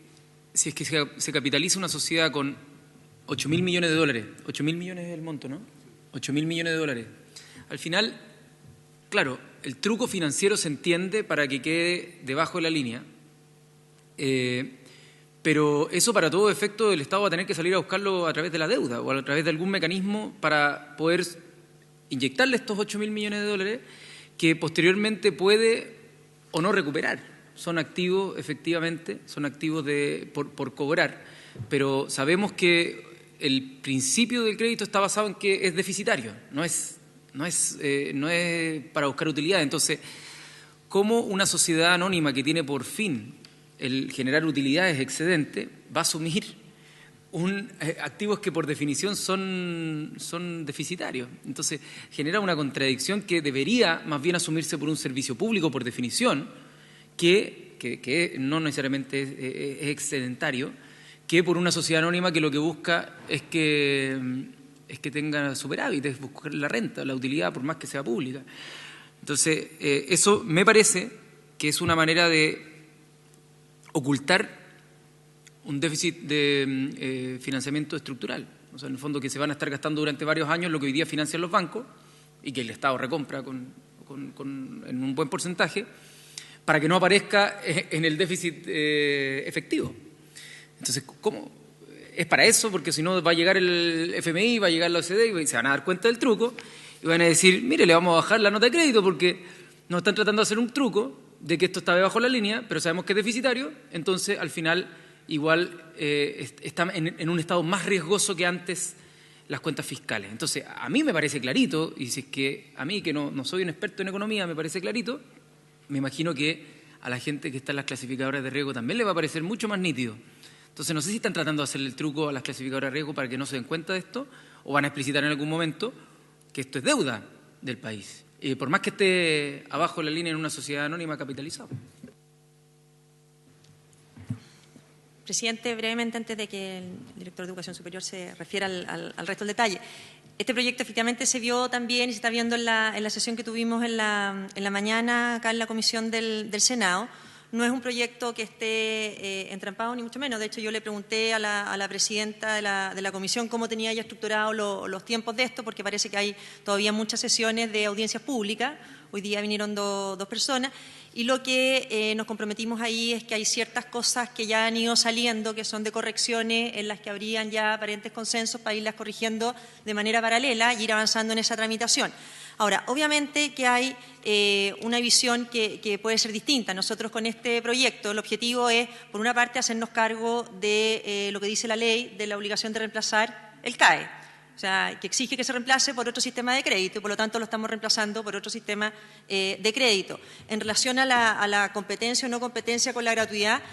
se capitaliza una sociedad con 8.000 millones de dólares, 8.000 millones es el monto, ¿no? 8.000 millones de dólares. Al final, claro, el truco financiero se entiende para que quede debajo de la línea, pero eso para todo efecto el Estado va a tener que salir a buscarlo a través de la deuda o a través de algún mecanismo para poder inyectarle estos 8.000 millones de dólares que posteriormente puede o no recuperar. Son activos, efectivamente, son activos por cobrar, pero sabemos que el principio del crédito está basado en que es deficitario, no es para buscar utilidad. Entonces, ¿cómo una sociedad anónima que tiene por fin el generar utilidades excedentes va a asumir activos que por definición son deficitarios? Entonces, genera una contradicción que debería más bien asumirse por un servicio público por definición, que no necesariamente es excedentario, que por una sociedad anónima que lo que busca es que tenga superávit, es buscar la renta, la utilidad, por más que sea pública. Entonces, eso me parece que es una manera de ocultar un déficit de financiamiento estructural. O sea, en el fondo que se van a estar gastando durante varios años lo que hoy día financian los bancos y que el Estado recompra en un buen porcentaje para que no aparezca en el déficit efectivo. Entonces, ¿cómo? Es para eso, porque si no va a llegar el FMI, va a llegar la OCDE y se van a dar cuenta del truco y van a decir, mire, le vamos a bajar la nota de crédito porque nos están tratando de hacer un truco de que esto está debajo de la línea, pero sabemos que es deficitario, entonces al final igual está en un estado más riesgoso que antes las cuentas fiscales. Entonces, a mí me parece clarito, y si es que a mí, que no soy un experto en economía, me parece clarito, me imagino que a la gente que está en las clasificadoras de riesgo también le va a parecer mucho más nítido. Entonces, no sé si están tratando de hacer el truco a las clasificadoras de riesgo para que no se den cuenta de esto, o van a explicitar en algún momento que esto es deuda del país, por más que esté abajo de la línea en una sociedad anónima capitalizada. Presidente, brevemente, antes de que el director de Educación Superior se refiera al resto del detalle. Este proyecto efectivamente se vio también y se está viendo en la sesión que tuvimos en la mañana acá en la comisión del Senado. No es un proyecto que esté entrampado, ni mucho menos. De hecho, yo le pregunté a la presidenta de la comisión cómo tenía ella estructurado los tiempos de esto, porque parece que hay todavía muchas sesiones de audiencias públicas. Hoy día vinieron dos personas. Y lo que nos comprometimos ahí es que hay ciertas cosas que ya han ido saliendo, que son de correcciones, en las que habrían ya aparentes consensos para irlas corrigiendo de manera paralela y ir avanzando en esa tramitación. Ahora, obviamente que hay una visión que puede ser distinta. Nosotros con este proyecto el objetivo es, por una parte, hacernos cargo de lo que dice la ley de la obligación de reemplazar el CAE. O sea, que exige que se reemplace por otro sistema de crédito y por lo tanto lo estamos reemplazando por otro sistema de crédito. En relación a la competencia o no competencia con la gratuidad,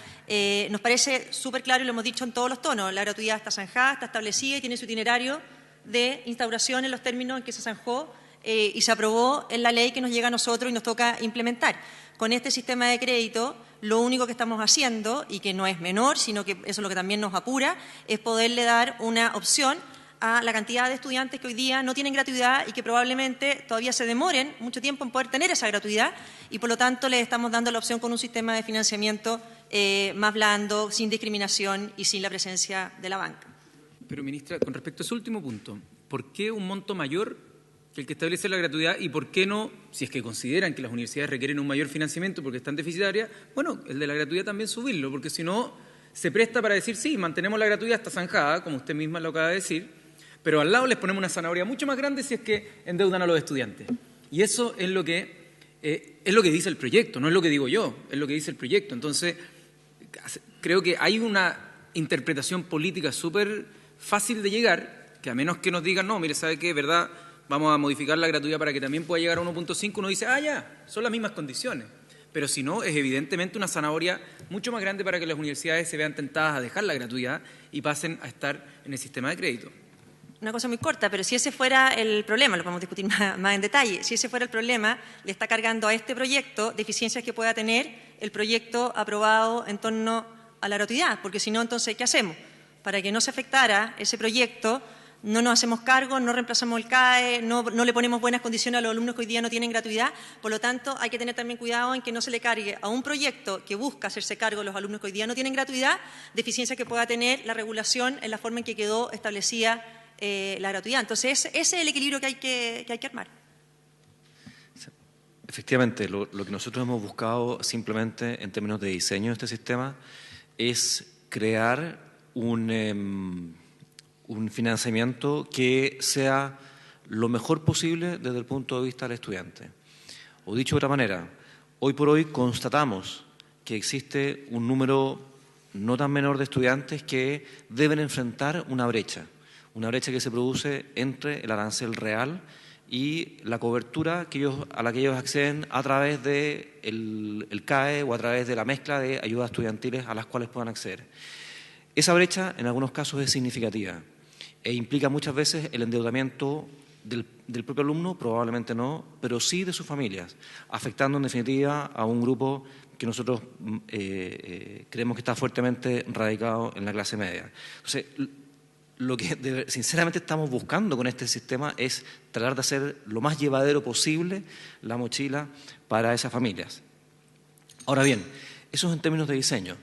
nos parece súper claro y lo hemos dicho en todos los tonos. La gratuidad está zanjada, está establecida y tiene su itinerario de instauración en los términos en que se zanjó y se aprobó en la ley que nos llega a nosotros y nos toca implementar. Con este sistema de crédito, lo único que estamos haciendo, y que no es menor, sino que eso es lo que también nos apura, es poderle dar una opción a la cantidad de estudiantes que hoy día no tienen gratuidad y que probablemente todavía se demoren mucho tiempo en poder tener esa gratuidad y por lo tanto les estamos dando la opción con un sistema de financiamiento más blando, sin discriminación y sin la presencia de la banca. Pero, ministra, con respecto a ese último punto, ¿por qué un monto mayor que el que establece la gratuidad y por qué no, si es que consideran que las universidades requieren un mayor financiamiento porque están deficitarias, bueno, el de la gratuidad también subirlo, porque si no se presta para decir, sí, mantenemos la gratuidad, está zanjada, como usted misma lo acaba de decir, pero al lado les ponemos una zanahoria mucho más grande si es que endeudan a los estudiantes. Y eso es lo que dice el proyecto, no es lo que digo yo, es lo que dice el proyecto. Entonces, creo que hay una interpretación política súper fácil de llegar, que a menos que nos digan, no, mire, ¿sabe qué? ¿Verdad? Vamos a modificar la gratuidad para que también pueda llegar a 1.5, uno dice, ya, son las mismas condiciones. Pero si no, es evidentemente una zanahoria mucho más grande para que las universidades se vean tentadas a dejar la gratuidad y pasen a estar en el sistema de crédito. Una cosa muy corta, pero si ese fuera el problema, lo podemos discutir más en detalle, si ese fuera el problema, le está cargando a este proyecto deficiencias que pueda tener el proyecto aprobado en torno a la gratuidad, porque si no, entonces, ¿qué hacemos? para que no se afectara ese proyecto, no nos hacemos cargo, no reemplazamos el CAE, no le ponemos buenas condiciones a los alumnos que hoy día no tienen gratuidad. Por lo tanto, hay que tener también cuidado en que no se le cargue a un proyecto que busca hacerse cargo de los alumnos que hoy día no tienen gratuidad, deficiencias que pueda tener la regulación en la forma en que quedó establecida la gratuidad. Entonces, ese es el equilibrio que hay que armar. Efectivamente, lo que nosotros hemos buscado simplemente en términos de diseño de este sistema es crear un financiamiento que sea lo mejor posible desde el punto de vista del estudiante. O dicho de otra manera, hoy por hoy constatamos que existe un número no tan menor de estudiantes que deben enfrentar una brecha que se produce entre el arancel real y la cobertura a la que ellos acceden a través del CAE o a través de la mezcla de ayudas estudiantiles a las cuales puedan acceder. Esa brecha en algunos casos es significativa e implica muchas veces el endeudamiento del propio alumno, probablemente no, pero sí de sus familias, afectando en definitiva a un grupo que nosotros creemos que está fuertemente radicado en la clase media. Entonces, lo que sinceramente estamos buscando con este sistema es tratar de hacer lo más llevadero posible la mochila para esas familias. Ahora bien, eso es en términos de diseño.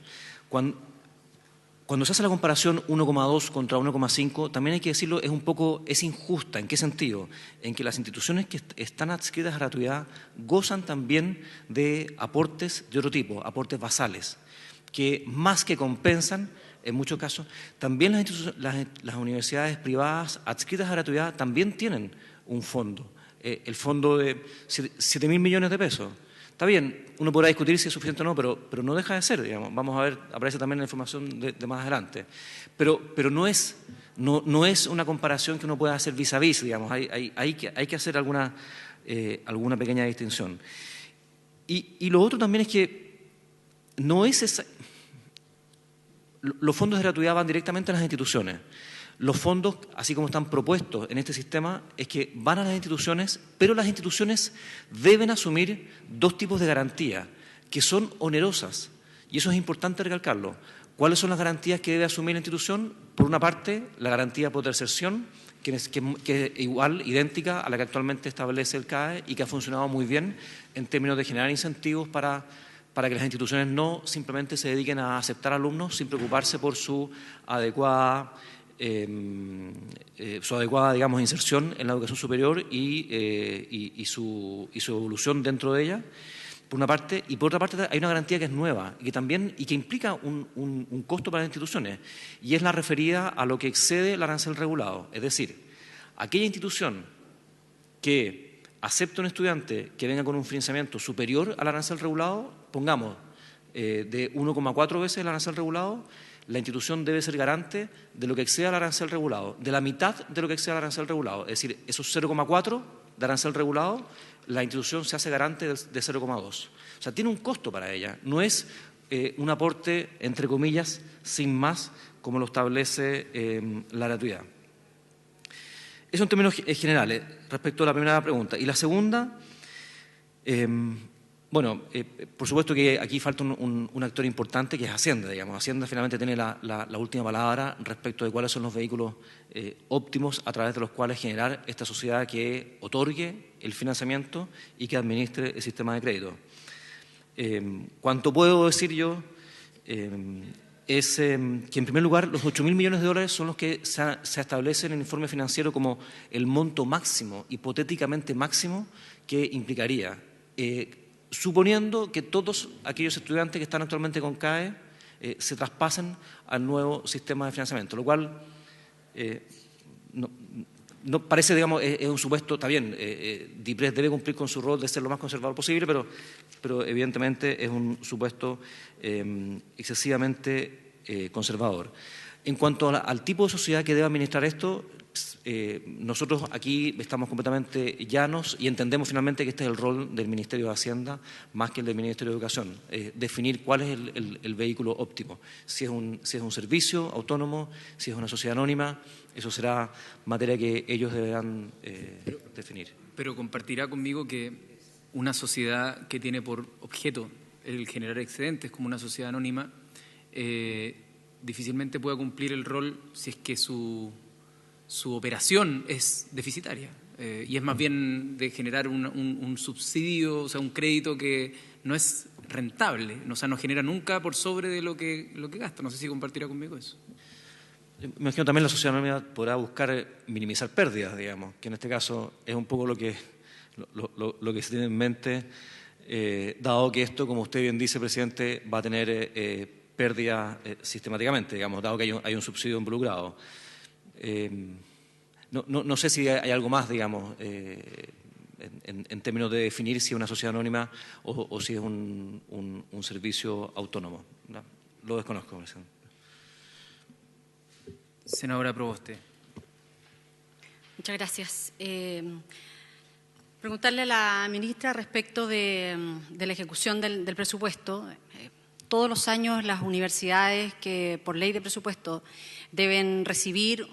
Cuando se hace la comparación 1,2 contra 1,5, también hay que decirlo, es injusta. ¿En qué sentido? En que las instituciones que están adscritas a gratuidad gozan también de aportes de otro tipo, aportes basales, que más que compensan, en muchos casos, también las universidades privadas adscritas a gratuidad también tienen un fondo, el fondo de 7.000 millones de pesos. Está bien, uno podrá discutir si es suficiente o no, pero no deja de ser, digamos. Vamos a ver, aparece también en la información de más adelante. Pero no es una comparación que uno pueda hacer vis a vis, digamos. Hay que hacer alguna pequeña distinción. Y lo otro también es que no es esa. Los fondos de gratuidad van directamente a las instituciones. Los fondos, así como están propuestos en este sistema, es que van a las instituciones, pero las instituciones deben asumir dos tipos de garantías que son onerosas. Y eso es importante recalcarlo. ¿Cuáles son las garantías que debe asumir la institución? Por una parte, la garantía por deserción, que es igual, idéntica a la que actualmente establece el CAE y que ha funcionado muy bien en términos de generar incentivos para que las instituciones no simplemente se dediquen a aceptar alumnos sin preocuparse por su adecuada, digamos, inserción en la educación superior y su evolución dentro de ella, por una parte. Y por otra parte hay una garantía que es nueva y que implica un costo para las instituciones, y es la referida a lo que excede el arancel regulado. Es decir, aquella institución que acepta un estudiante que venga con un financiamiento superior al arancel regulado, pongamos de 1,4 veces el arancel regulado, la institución debe ser garante de lo que exceda el arancel regulado, de la mitad de lo que exceda el arancel regulado. Es decir, esos 0,4 de arancel regulado, la institución se hace garante de 0,2. O sea, tiene un costo para ella. No es un aporte, entre comillas, sin más, como lo establece la gratuidad. Eso en términos generales, respecto a la primera pregunta. Y la segunda, por supuesto que aquí falta un actor importante, que es Hacienda, digamos. Hacienda finalmente tiene la última palabra respecto de cuáles son los vehículos óptimos a través de los cuales generar esta sociedad que otorgue el financiamiento y que administre el sistema de crédito. Cuanto puedo decir yo es que, en primer lugar, los 8.000 millones de dólares son los que se establecen en el informe financiero como el monto máximo, hipotéticamente máximo, que implicaría, suponiendo que todos aquellos estudiantes que están actualmente con CAE se traspasen al nuevo sistema de financiamiento, lo cual no parece, digamos, es un supuesto. Está bien, DIPRES debe cumplir con su rol de ser lo más conservador posible, pero evidentemente es un supuesto excesivamente conservador. En cuanto al tipo de sociedad que debe administrar esto, nosotros aquí estamos completamente llanos y entendemos finalmente que este es el rol del Ministerio de Hacienda más que el del Ministerio de Educación, definir cuál es el vehículo óptimo, si es un servicio autónomo, si es una sociedad anónima. Eso será materia que ellos deberán definir. Pero compartirá conmigo que una sociedad que tiene por objeto el generar excedentes como una sociedad anónima difícilmente pueda cumplir el rol si es que su operación es deficitaria. Y es más bien de generar un subsidio, o sea, un crédito que no es rentable, o sea, no genera nunca por sobre de lo que gasta. No sé si compartirá conmigo eso. Me imagino también la sociedad anónima podrá buscar minimizar pérdidas, digamos, que en este caso es un poco lo que se tiene en mente, dado que esto, como usted bien dice, presidente, va a tener pérdidas sistemáticamente, digamos, dado que hay un subsidio involucrado. No sé si hay algo más, digamos, en términos de definir si es una sociedad anónima o si es un servicio autónomo. ¿No? Lo desconozco, presidente. Senadora Proboste. Muchas gracias. Preguntarle a la ministra respecto de la ejecución del presupuesto. Todos los años las universidades que por ley de presupuesto deben recibir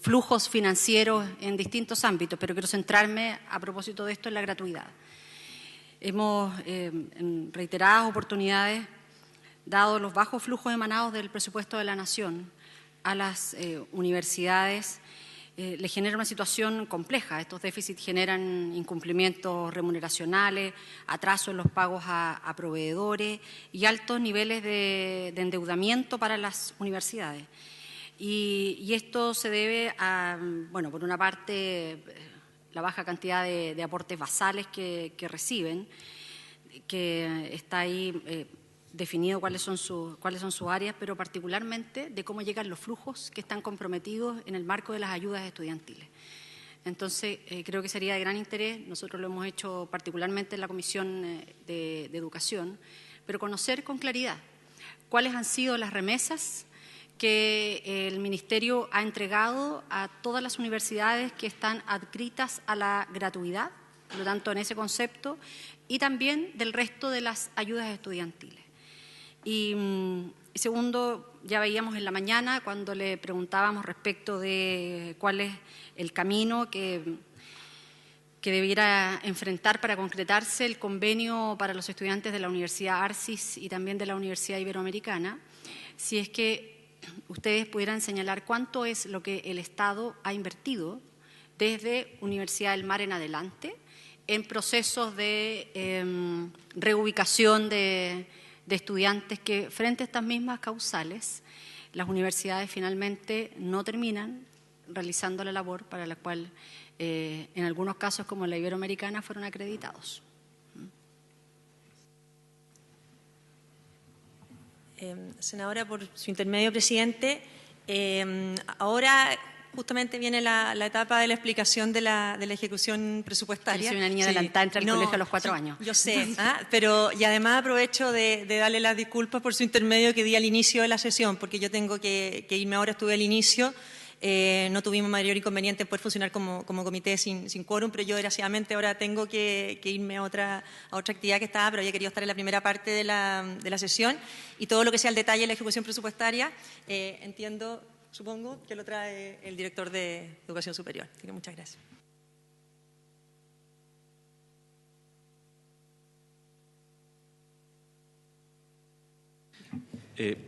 flujos financieros en distintos ámbitos, pero quiero centrarme a propósito de esto en la gratuidad. Hemos en reiteradas oportunidades dado los bajos flujos emanados del presupuesto de la Nación a las universidades. Le genera una situación compleja. Estos déficits generan incumplimientos remuneracionales, atraso en los pagos a proveedores y altos niveles de endeudamiento para las universidades. Y esto se debe a, bueno, por una parte, la baja cantidad de aportes basales que reciben, que está ahí definido cuáles son sus áreas, pero particularmente de cómo llegan los flujos que están comprometidos en el marco de las ayudas estudiantiles. Entonces, creo que sería de gran interés, nosotros lo hemos hecho particularmente en la Comisión de Educación, pero conocer con claridad cuáles han sido las remesas que el Ministerio ha entregado a todas las universidades que están adscritas a la gratuidad, por lo tanto, en ese concepto, y también del resto de las ayudas estudiantiles. Y segundo, ya veíamos en la mañana cuando le preguntábamos respecto de cuál es el camino que debiera enfrentar para concretarse el convenio para los estudiantes de la Universidad Arcis y también de la Universidad Iberoamericana, si es que ustedes pudieran señalar cuánto es lo que el Estado ha invertido desde Universidad del Mar en adelante en procesos de reubicación de estudiantes que frente a estas mismas causales las universidades finalmente no terminan realizando la labor para la cual en algunos casos como la Iberoamericana fueron acreditados. Senadora, por su intermedio, presidente, ahora justamente viene la etapa de la explicación de la ejecución presupuestaria. Yo soy una niña adelantada, entré al colegio a los 4 años. Yo sé, pero y además aprovecho de darle las disculpas por su intermedio que di al inicio de la sesión, porque yo tengo que irme ahora, estuve al inicio. No tuvimos mayor inconveniente en poder funcionar como comité sin quórum, pero yo desgraciadamente ahora tengo que irme a otra actividad que estaba, pero había querido estar en la primera parte de la sesión y todo lo que sea el detalle de la ejecución presupuestaria, entiendo, supongo, que lo trae el director de Educación Superior. Así que muchas gracias.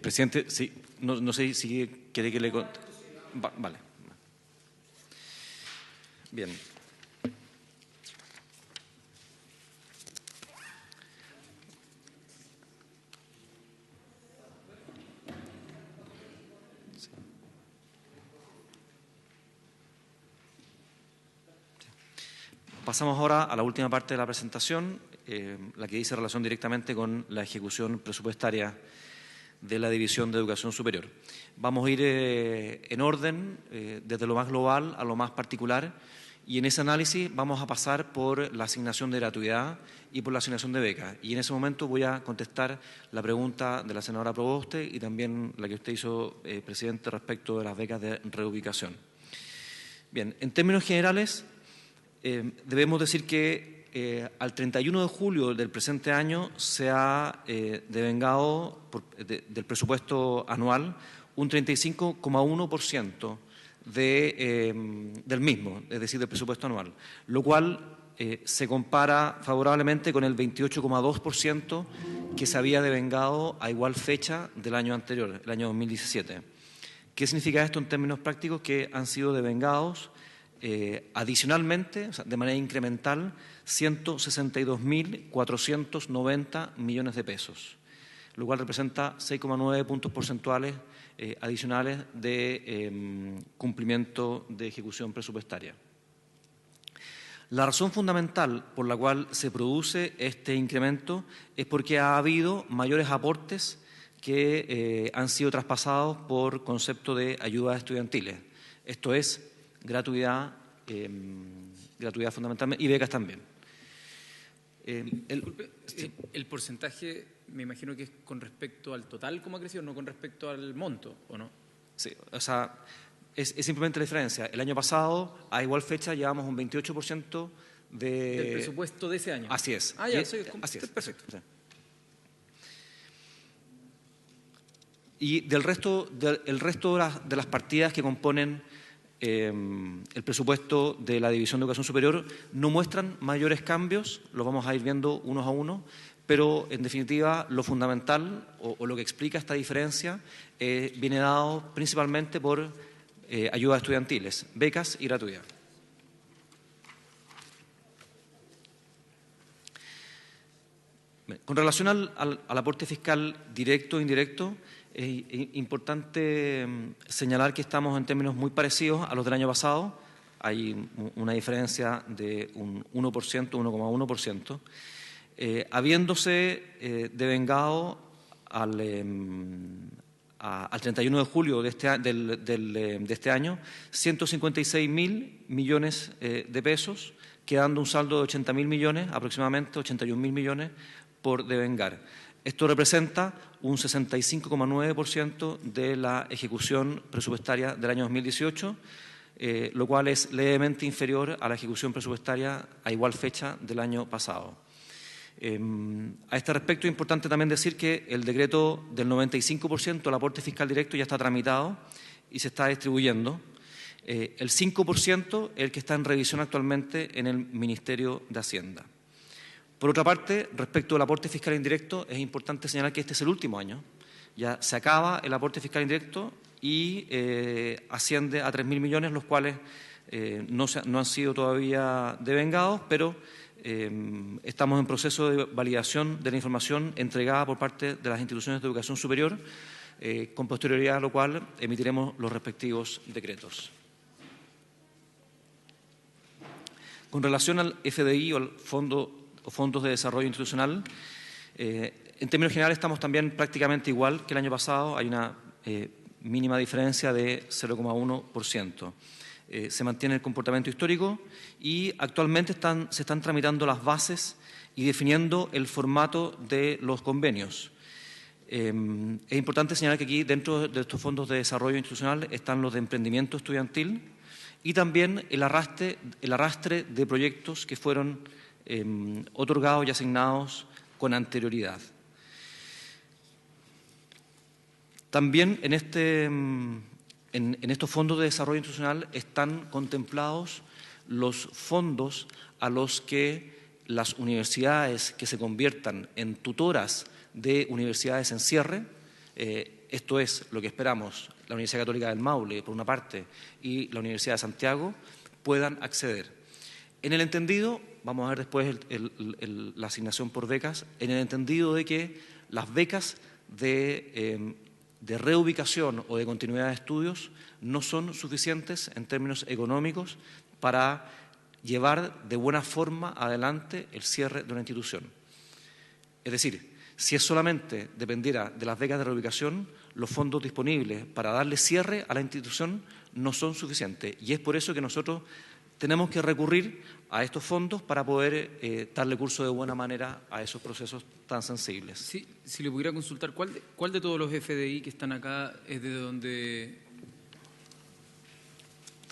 Presidente, sí, no sé si quiere que le... Vale. Bien. Pasamos ahora a la última parte de la presentación, la que dice relación directamente con la ejecución presupuestaria de la División de Educación Superior. Vamos a ir en orden, desde lo más global a lo más particular, y en ese análisis vamos a pasar por la asignación de gratuidad y por la asignación de becas. Y en ese momento voy a contestar la pregunta de la senadora Proboste y también la que usted hizo, presidente, respecto de las becas de reubicación. Bien, en términos generales, debemos decir que al 31 de julio del presente año se ha devengado del presupuesto anual un 35,1% del mismo, es decir, del presupuesto anual, lo cual se compara favorablemente con el 28,2% que se había devengado a igual fecha del año anterior, el año 2017. ¿Qué significa esto en términos prácticos? Que han sido devengados adicionalmente, o sea, de manera incremental, 162.490 millones de pesos, lo cual representa 6,9 puntos porcentuales adicionales de cumplimiento de ejecución presupuestaria. La razón fundamental por la cual se produce este incremento es porque ha habido mayores aportes que han sido traspasados por concepto de ayudas estudiantiles. Esto es gratuidad, gratuidad fundamentalmente y becas también. El porcentaje me imagino que es con respecto al total como ha crecido, no con respecto al monto, ¿o no? Sí, o sea, es simplemente la diferencia. El año pasado, a igual fecha, llevamos un 28% del presupuesto de ese año. Así es. Ah, ya, así es. Perfecto. Sí. Y del resto, el resto de las partidas que componen el presupuesto de la División de Educación Superior no muestran mayores cambios, los vamos a ir viendo unos a uno, pero en definitiva lo fundamental o lo que explica esta diferencia viene dado principalmente por ayudas estudiantiles, becas y gratuidad. Con relación al aporte fiscal directo e indirecto, es importante señalar que estamos en términos muy parecidos a los del año pasado. Hay una diferencia de un 1%, 1,1%, habiéndose devengado al 31 de julio de este año 156.000 millones de pesos, quedando un saldo de 80.000 millones, aproximadamente 81.000 millones por devengar. Esto representa un 65,9% de la ejecución presupuestaria del año 2018, lo cual es levemente inferior a la ejecución presupuestaria a igual fecha del año pasado. A este respecto es importante también decir que el decreto del 95% del aporte fiscal directo ya está tramitado y se está distribuyendo. El 5% es el que está en revisión actualmente en el Ministerio de Hacienda. Por otra parte, respecto al aporte fiscal indirecto, es importante señalar que este es el último año. Ya se acaba el aporte fiscal indirecto y asciende a 3.000 millones, los cuales no han sido todavía devengados, pero estamos en proceso de validación de la información entregada por parte de las instituciones de educación superior, con posterioridad a lo cual emitiremos los respectivos decretos. Con relación al FDI o al Fondos de Desarrollo Institucional, en términos generales estamos también prácticamente igual que el año pasado, hay una mínima diferencia de 0,1%. Se mantiene el comportamiento histórico y actualmente se están tramitando las bases y definiendo el formato de los convenios. Es importante señalar que aquí dentro de estos fondos de desarrollo institucional están los de emprendimiento estudiantil y también el arrastre de proyectos que fueron otorgados y asignados con anterioridad. También en estos fondos de desarrollo institucional están contemplados los fondos a los que las universidades que se conviertan en tutoras de universidades en cierre, esto es lo que esperamos, la Universidad Católica del Maule, por una parte, y la Universidad de Santiago, puedan acceder. En el entendido, vamos a ver después la asignación por becas, en el entendido de que las becas de reubicación o de continuidad de estudios no son suficientes en términos económicos para llevar de buena forma adelante el cierre de una institución. Es decir, si solamente dependiera de las becas de reubicación, los fondos disponibles para darle cierre a la institución no son suficientes. Y es por eso que nosotros tenemos que recurrir a estos fondos para poder darle curso de buena manera a esos procesos tan sensibles. Sí, si le pudiera consultar, ¿cuál de todos los FDI que están acá es de donde...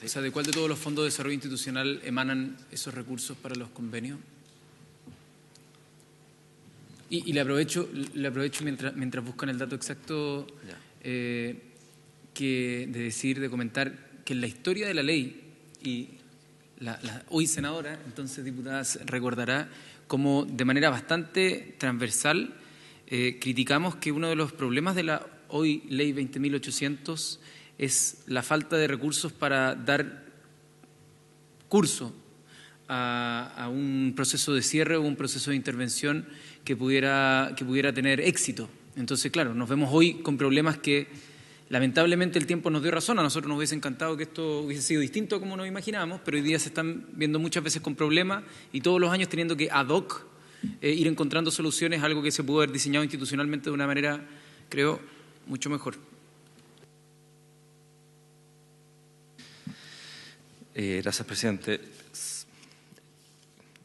O sea, ¿de cuál de todos los fondos de desarrollo institucional emanan esos recursos para los convenios? Y le aprovecho mientras buscan el dato exacto de comentar que en la historia de la ley y hoy senadora, entonces diputada, recordará cómo de manera bastante transversal criticamos que uno de los problemas de la hoy Ley 20.800 es la falta de recursos para dar curso a un proceso de cierre o un proceso de intervención que pudiera tener éxito. Entonces, claro, nos vemos hoy con problemas que lamentablemente el tiempo nos dio razón. A nosotros nos hubiese encantado que esto hubiese sido distinto a como nos imaginábamos, pero hoy día se están viendo muchas veces con problemas y todos los años teniendo que ad hoc ir encontrando soluciones, algo que se pudo haber diseñado institucionalmente de una manera, creo, mucho mejor. Gracias, presidente.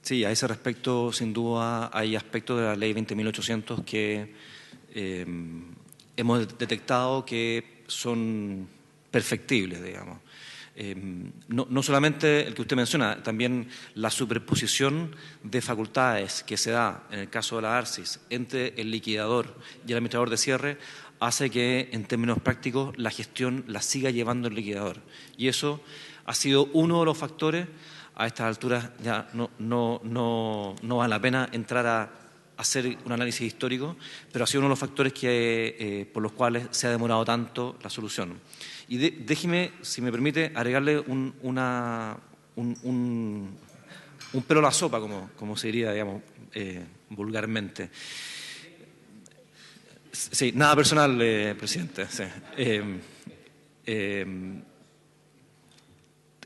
Sí, a ese respecto, sin duda, hay aspectos de la Ley 20.800 que hemos detectado que son perfectibles, digamos. No solamente el que usted menciona, también la superposición de facultades que se da en el caso de la ARSIS entre el liquidador y el administrador de cierre hace que, en términos prácticos, la gestión la siga llevando el liquidador. Y eso ha sido uno de los factores. A estas alturas ya no vale la pena entrar a hacer un análisis histórico, pero ha sido uno de los factores por los cuales se ha demorado tanto la solución. Y déjeme, si me permite, agregarle un pelo a la sopa, como se diría, digamos, vulgarmente. Sí, nada personal, presidente. Sí.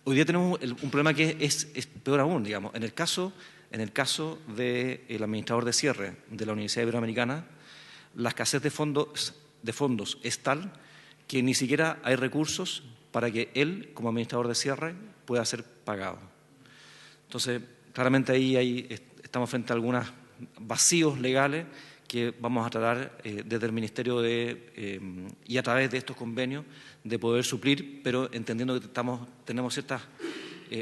Hoy día tenemos un problema que es peor aún, digamos. En el caso del administrador de cierre de la Universidad Iberoamericana, la escasez de fondos es tal que ni siquiera hay recursos para que él, como administrador de cierre, pueda ser pagado. Entonces, claramente ahí estamos frente a algunos vacíos legales que vamos a tratar desde el Ministerio y a través de estos convenios de poder suplir, pero entendiendo que tenemos ciertas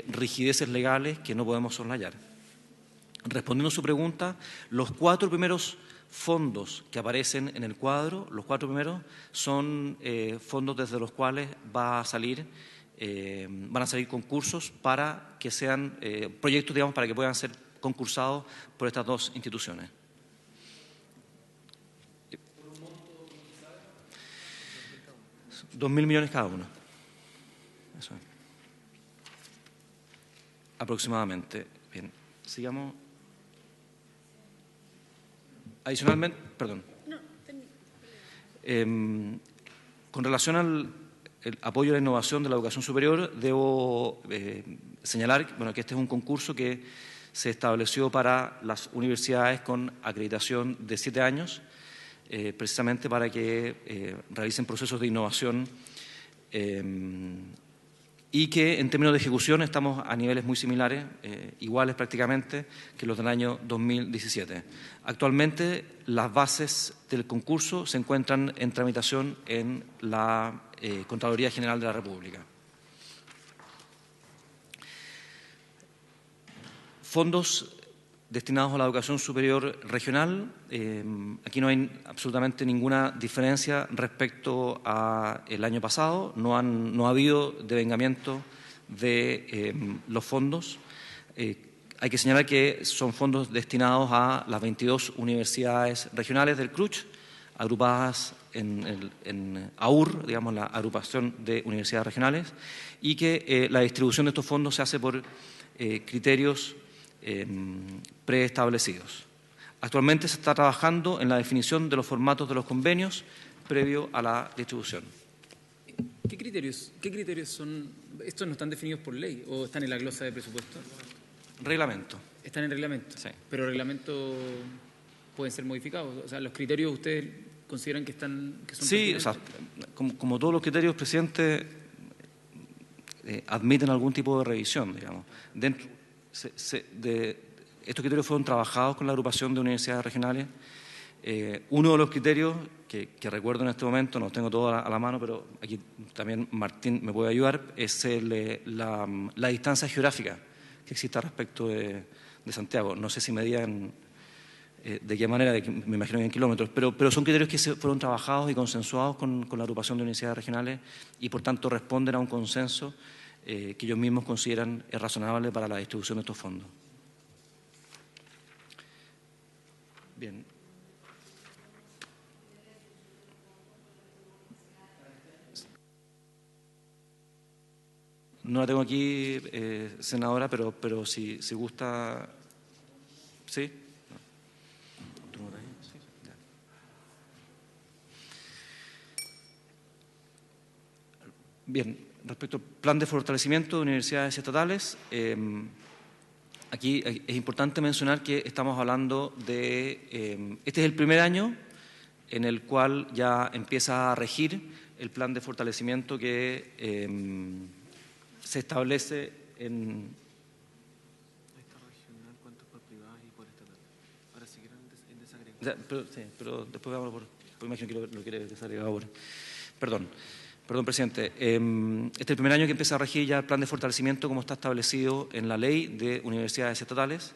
rigideces legales que no podemos soslayar. Respondiendo a su pregunta, los 4 primeros fondos que aparecen en el cuadro, los 4 primeros son fondos desde los cuales van a salir concursos para que sean proyectos, digamos, para que puedan ser concursados por estas 2 instituciones. $2.000 millones cada uno. Eso es. Aproximadamente. Bien, sigamos. Adicionalmente, perdón. Con relación al apoyo a la innovación de la educación superior, debo señalar que este es un concurso que se estableció para las universidades con acreditación de 7 años, precisamente para que realicen procesos de innovación y que en términos de ejecución estamos a niveles muy similares, iguales prácticamente que los del año 2017. Actualmente las bases del concurso se encuentran en tramitación en la Contraloría General de la República. Fondos destinados a la educación superior regional, aquí no hay absolutamente ninguna diferencia respecto al año pasado, no ha habido devengamiento de los fondos. Hay que señalar que son fondos destinados a las 22 universidades regionales del CRUCH, agrupadas en AUR, digamos la agrupación de universidades regionales, y que la distribución de estos fondos se hace por criterios preestablecidos. Actualmente se está trabajando en la definición de los formatos de los convenios previo a la distribución. ¿Qué criterios son? ¿Estos no están definidos por ley o están en la glosa de presupuesto? Reglamento. Están en reglamento, sí. Pero el reglamento pueden ser modificados. O sea, ¿los criterios ustedes consideran que son sí, o sea, como todos los criterios, presidente, admiten algún tipo de revisión, digamos. Estos criterios fueron trabajados con la agrupación de universidades regionales. Uno de los criterios que recuerdo en este momento, no los tengo todos a la mano, pero aquí también Martín me puede ayudar, es la distancia geográfica que existe respecto de Santiago. No sé si medían de qué manera, me imagino que en kilómetros, pero son criterios que fueron trabajados y consensuados con la agrupación de universidades regionales y por tanto responden a un consenso que ellos mismos consideran es razonable para la distribución de estos fondos. Bien. No la tengo aquí, senadora, pero si gusta... ¿Sí? Bien, respecto al plan de fortalecimiento de universidades estatales, aquí es importante mencionar que estamos hablando de... este es el primer año en el cual ya empieza a regir el plan de fortalecimiento que se establece en... Pero después vamos por imagino que lo quiere desagregar ahora. Perdón, presidente. Este es el primer año que empieza a regir ya el plan de fortalecimiento como está establecido en la ley de universidades estatales,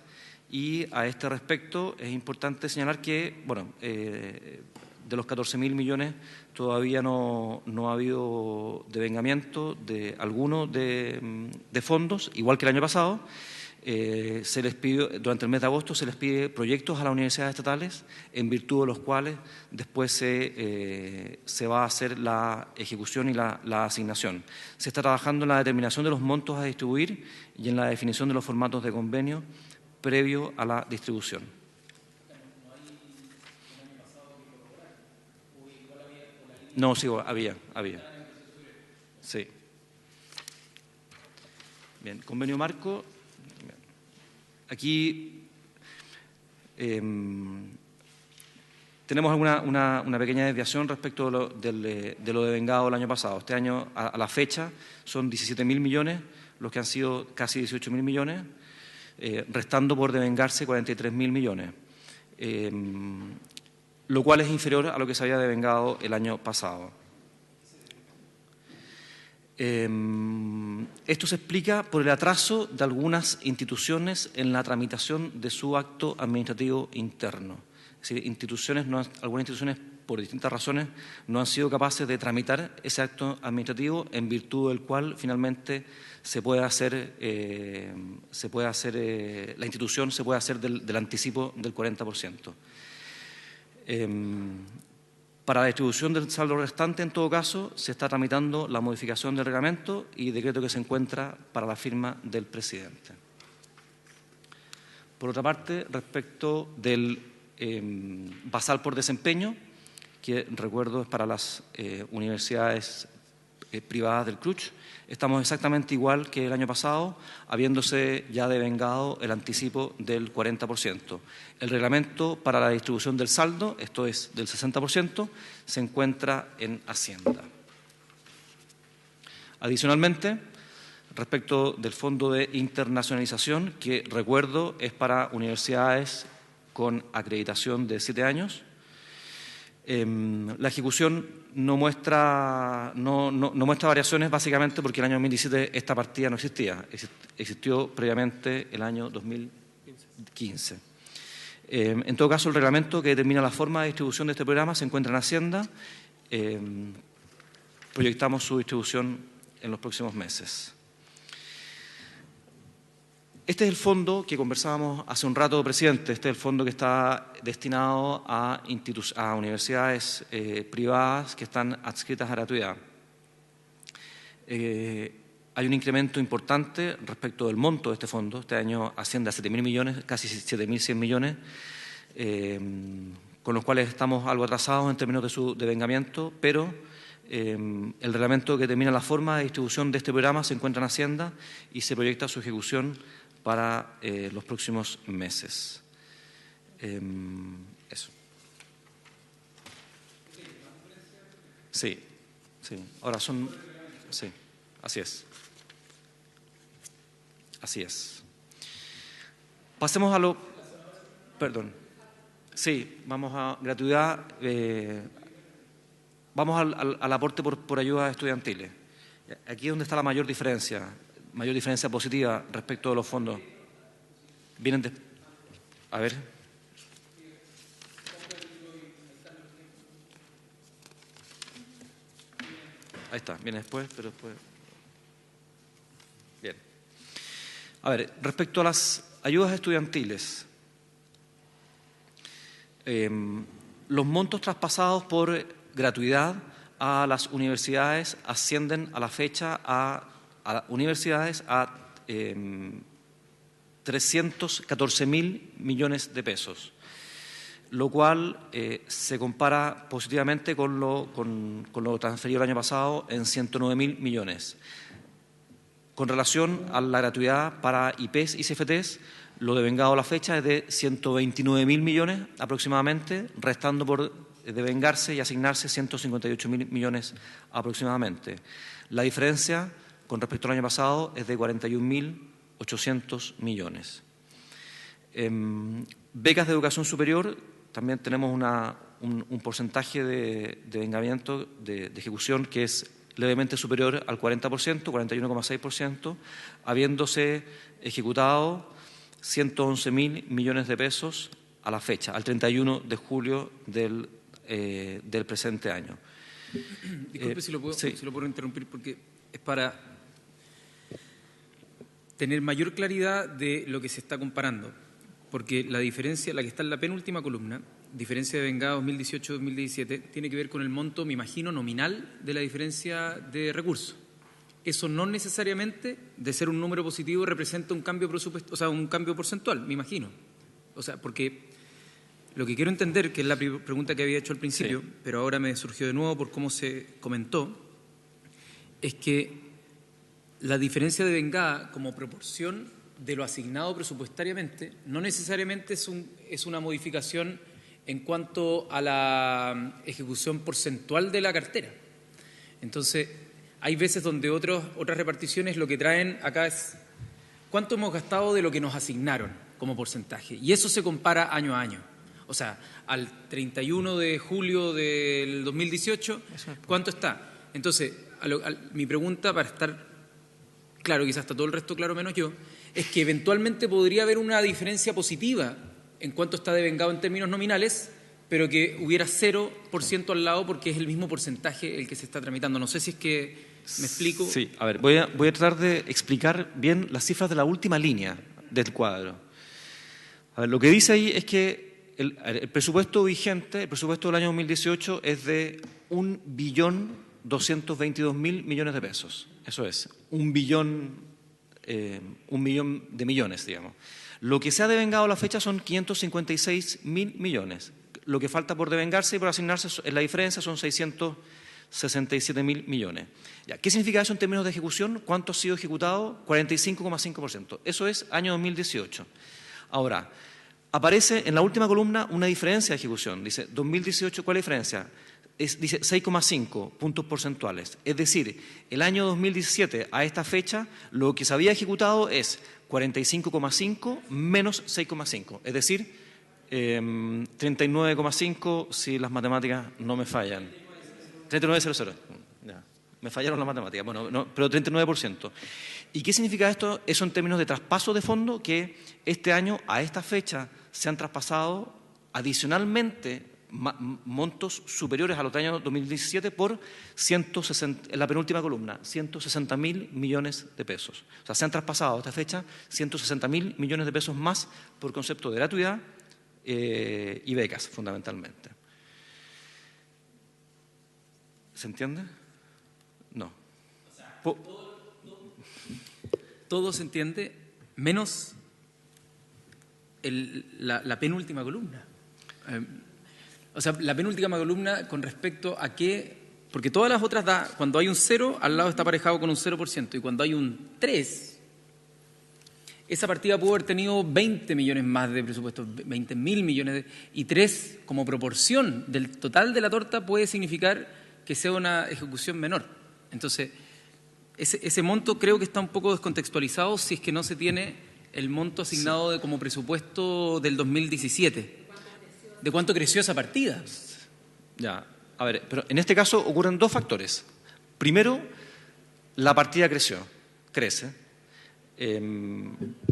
y a este respecto es importante señalar que, bueno, de los 14.000 millones todavía no ha habido devengamiento de alguno de fondos, igual que el año pasado. Se les pide, durante el mes de agosto se les pide proyectos a las universidades estatales en virtud de los cuales después se va a hacer la ejecución y la asignación. Se está trabajando en la determinación de los montos a distribuir y en la definición de los formatos de convenio previo a la distribución. No, sí, había. Sí. Bien, convenio marco. Aquí tenemos una pequeña desviación respecto de lo devengado el año pasado. Este año, a la fecha, son 17.000 millones, los que han sido casi 18.000 millones, restando por devengarse 43.000 millones, lo cual es inferior a lo que se había devengado el año pasado. Esto se explica por el atraso de algunas instituciones en la tramitación de su acto administrativo interno. Es decir, algunas instituciones, por distintas razones, no han sido capaces de tramitar ese acto administrativo en virtud del cual finalmente la institución se puede hacer del anticipo del 40%. Para la distribución del saldo restante, en todo caso, se está tramitando la modificación del reglamento y decreto que se encuentra para la firma del presidente. Por otra parte, respecto del basal por desempeño, que recuerdo es para las universidades privadas del CRUCH, estamos exactamente igual que el año pasado, habiéndose ya devengado el anticipo del 40%. El reglamento para la distribución del saldo, esto es del 60%, se encuentra en Hacienda. Adicionalmente, respecto del Fondo de Internacionalización, que recuerdo es para universidades con acreditación de 7 años, la ejecución no muestra variaciones, básicamente porque el año 2017 esta partida no existía, existió previamente el año 2015. En todo caso, el reglamento que determina la forma de distribución de este programa se encuentra en Hacienda. Proyectamos su distribución en los próximos meses. Este es el fondo que conversábamos hace un rato, presidente. Este es el fondo que está destinado a universidades privadas que están adscritas a gratuidad. Hay un incremento importante respecto del monto de este fondo. Este año asciende a 7.000 millones, casi 7.100 millones, con los cuales estamos algo atrasados en términos de su devengamiento, pero el reglamento que determina la forma de distribución de este programa se encuentra en Hacienda y se proyecta su ejecución para los próximos meses. Eso. Sí. Ahora son... Sí, así es. Pasemos a lo... Perdón. Sí, vamos a gratuidad. Vamos al aporte por ayudas estudiantiles. Aquí es donde está la mayor diferencia positiva respecto de los fondos. Vienen de... A ver. Ahí está, viene después, pero después... A ver, respecto a las ayudas estudiantiles, los montos traspasados por gratuidad a las universidades ascienden a la fecha a universidades a 314.000 millones de pesos, lo cual se compara positivamente con lo transferido el año pasado en 109.000 millones. Con relación a la gratuidad para IPs y CFTs, lo devengado a la fecha es de 129.000 millones aproximadamente, restando por devengarse y asignarse 158.000 millones aproximadamente. La diferencia con respecto al año pasado es de 41.800 millones. Becas de educación superior, también tenemos un porcentaje de devengamiento de ejecución que es levemente superior al 40%, 41,6%, habiéndose ejecutado 111.000 millones de pesos a la fecha, al 31 de julio del presente año. Disculpe si lo sí. puedo interrumpir, porque es para tener mayor claridad de lo que se está comparando, porque la diferencia, la que está en la penúltima columna, diferencia de vengados 2018-2017, tiene que ver con el monto, me imagino, nominal de la diferencia de recursos. Eso no necesariamente, de ser un número positivo, representa un cambio presupuesto, o sea, un cambio porcentual, me imagino. O sea, porque lo que quiero entender, que es la pregunta que había hecho al principio, sí, pero ahora me surgió de nuevo por cómo se comentó, es que la diferencia de vengada como proporción de lo asignado presupuestariamente no necesariamente es una modificación en cuanto a la ejecución porcentual de la cartera. Entonces, hay veces donde otras reparticiones lo que traen acá es cuánto hemos gastado de lo que nos asignaron como porcentaje. Y eso se compara año a año. O sea, al 31 de julio del 2018, ¿cuánto está? Entonces, mi pregunta, para estar claro, quizás está todo el resto claro menos yo, es que eventualmente podría haber una diferencia positiva en cuanto está devengado en términos nominales, pero que hubiera 0% al lado porque es el mismo porcentaje el que se está tramitando. No sé si es que me explico. Sí, a ver, voy a tratar de explicar bien las cifras de la última línea del cuadro. A ver, lo que dice ahí es que el presupuesto vigente, el presupuesto del año 2018 es de 1.222.000 millones de pesos. Eso es, 1 millón de millones, digamos. Lo que se ha devengado a la fecha son 556.000 millones. Lo que falta por devengarse y por asignarse en la diferencia son 667.000 millones. Ya, ¿qué significa eso en términos de ejecución? ¿Cuánto ha sido ejecutado? 45,5%. Eso es año 2018. Ahora, aparece en la última columna una diferencia de ejecución. Dice, 2018, ¿cuál es la diferencia? Dice 6,5 puntos porcentuales. Es decir, el año 2017 a esta fecha lo que se había ejecutado es 45,5 menos 6,5. Es decir, 39,5 si las matemáticas no me fallan. 39,00. Ya, me fallaron las matemáticas. Bueno, no, pero 39%. ¿Y qué significa esto? Eso en términos de traspaso de fondo, que este año a esta fecha se han traspasado adicionalmente montos superiores a los del año 2017 por 160, en la penúltima columna, 160.000 millones de pesos. O sea, se han traspasado a esta fecha 160.000 millones de pesos más por concepto de gratuidad y becas, fundamentalmente. ¿Se entiende? No. Todo se entiende, menos la penúltima columna. O sea, la penúltima columna con respecto a qué, porque todas las otras cuando hay un 0, al lado está aparejado con un 0%, y cuando hay un 3, esa partida pudo haber tenido 20 millones más de presupuesto, 20.000 millones, y 3 como proporción del total de la torta puede significar que sea una ejecución menor. Entonces, ese monto creo que está un poco descontextualizado si es que no se tiene el monto asignado como presupuesto del 2017. ¿De cuánto creció esa partida? Ya, a ver, pero en este caso ocurren dos factores. Primero, la partida crece.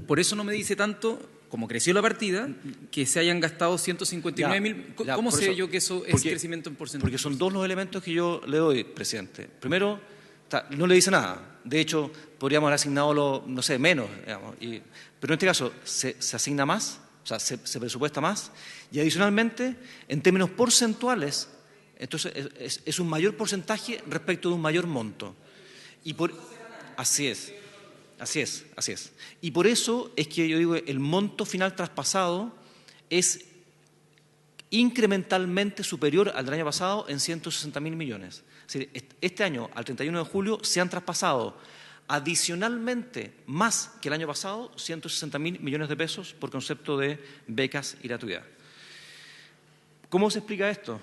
Por eso no me dice tanto, como creció la partida, que se hayan gastado 159.000. ¿Cómo sé yo que eso es crecimiento en porcentaje? Porque son dos los elementos que yo le doy, presidente. Primero, no le dice nada. De hecho, podríamos haber asignado, no sé, menos, digamos, pero en este caso se asigna más, o sea, se presupuesta más, y adicionalmente, en términos porcentuales, entonces es un mayor porcentaje respecto de un mayor monto. Así es. Y por eso es que yo digo, el monto final traspasado es incrementalmente superior al del año pasado en 160.000 millones. Es decir, este año, al 31 de julio, se han traspasado adicionalmente, más que el año pasado, 160.000 millones de pesos por concepto de becas y gratuidad. ¿Cómo se explica esto?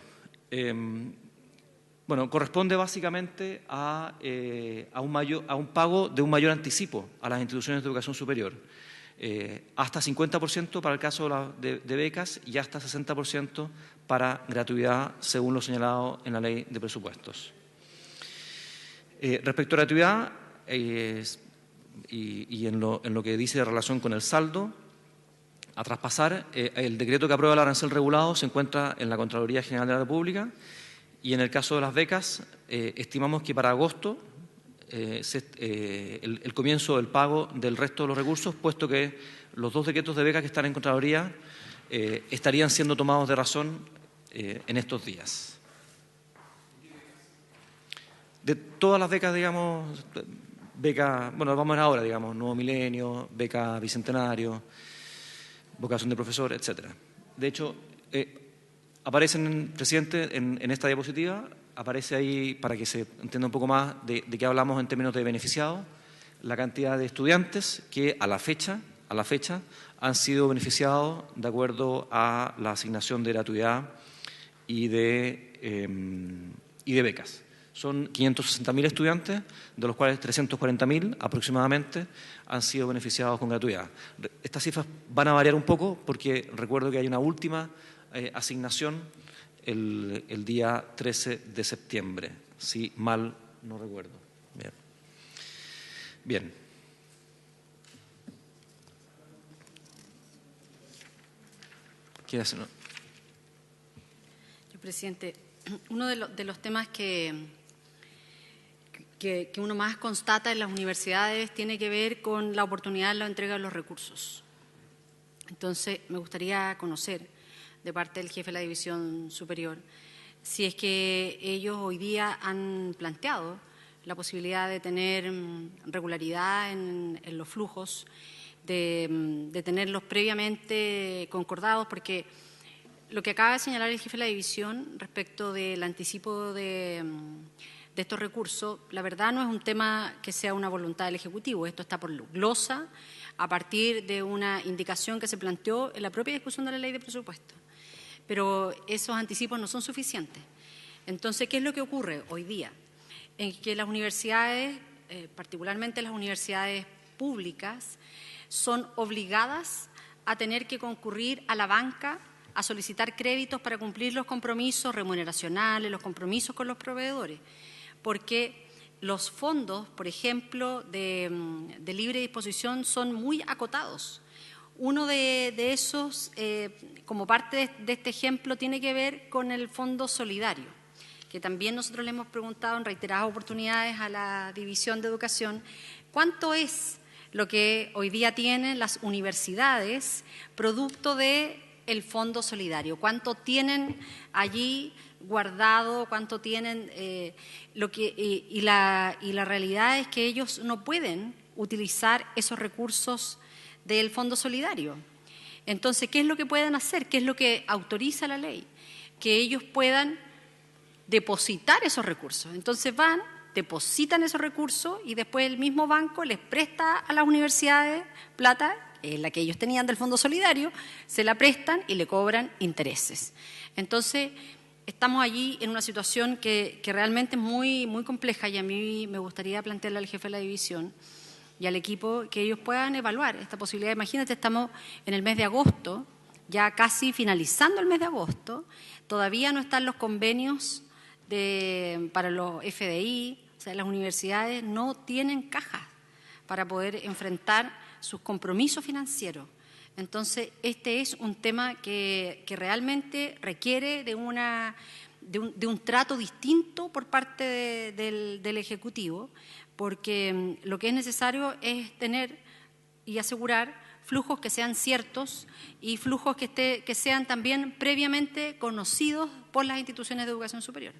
Bueno, corresponde básicamente a un pago de un mayor anticipo a las instituciones de educación superior. Hasta 50% para el caso de becas y hasta 60% para gratuidad, según lo señalado en la Ley de Presupuestos. Respecto a gratuidad y en lo que dice de relación con el saldo, a traspasar, el decreto que aprueba el arancel regulado se encuentra en la Contraloría General de la República y en el caso de las becas, estimamos que para agosto el comienzo del pago del resto de los recursos, puesto que los 2 decretos de becas que están en Contraloría estarían siendo tomados de razón en estos días. De todas las becas, digamos, bueno, vamos a ver ahora, digamos, Nuevo Milenio, beca Bicentenario, vocación de profesor, etcétera. De hecho, aparecen, presidente, en esta diapositiva, aparece ahí, para que se entienda un poco más de qué hablamos en términos de beneficiados, la cantidad de estudiantes que a la fecha han sido beneficiados de acuerdo a la asignación de gratuidad y de becas. Son 560.000 estudiantes, de los cuales 340.000 aproximadamente han sido beneficiados con gratuidad. Estas cifras van a variar un poco porque recuerdo que hay una última asignación el día 13 de septiembre, si mal no recuerdo. Bien. ¿Quiere hacerlo? Presidente, uno de los temas que uno más constata en las universidades tiene que ver con la oportunidad de la entrega de los recursos. Entonces, me gustaría conocer de parte del jefe de la División Superior si es que ellos hoy día han planteado la posibilidad de tener regularidad en los flujos, de tenerlos previamente concordados, porque lo que acaba de señalar el jefe de la división respecto del anticipo de estos recursos, la verdad no es un tema que sea una voluntad del Ejecutivo, esto está por glosa a partir de una indicación que se planteó en la propia discusión de la Ley de Presupuesto. Pero esos anticipos no son suficientes. Entonces, ¿qué es lo que ocurre hoy día? En que las universidades, particularmente las universidades públicas, son obligadas a tener que concurrir a la banca a solicitar créditos para cumplir los compromisos remuneracionales, los compromisos con los proveedores, porque los fondos, por ejemplo, de libre disposición son muy acotados. Uno de esos, como parte de este ejemplo, tiene que ver con el Fondo Solidario, que también nosotros le hemos preguntado en reiteradas oportunidades a la División de Educación, ¿cuánto es lo que hoy día tienen las universidades producto del Fondo Solidario? ¿Cuánto tienen allí guardado? ¿Cuánto tienen? Y la realidad es que ellos no pueden utilizar esos recursos del Fondo Solidario. Entonces, ¿qué es lo que pueden hacer? ¿Qué es lo que autoriza la ley? Que ellos puedan depositar esos recursos. Entonces van, depositan esos recursos y después el mismo banco les presta a las universidades plata, la que ellos tenían del Fondo Solidario, se la prestan y le cobran intereses. Entonces, estamos allí en una situación que realmente es muy, muy compleja y a mí me gustaría plantearle al jefe de la división y al equipo que ellos puedan evaluar esta posibilidad. Imagínate, estamos en el mes de agosto, ya casi finalizando el mes de agosto, todavía no están los convenios para los FDI, o sea, las universidades no tienen cajas para poder enfrentar sus compromisos financieros. Entonces, este es un tema que realmente requiere de un trato distinto por parte del Ejecutivo porque lo que es necesario es tener y asegurar flujos que sean ciertos y flujos que sean también previamente conocidos por las instituciones de educación superior.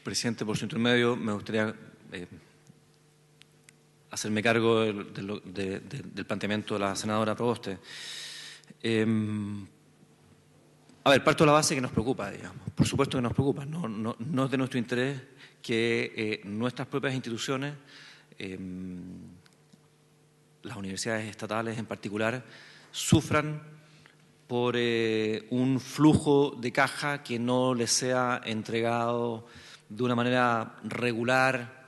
Presidente, por su intermedio, me gustaría hacerme cargo del planteamiento de la senadora Proboste. A ver, parto de la base que nos preocupa, digamos. Por supuesto que nos preocupa. No es de nuestro interés que nuestras propias instituciones, las universidades estatales en particular, sufran por un flujo de caja que no les sea entregado de una manera regular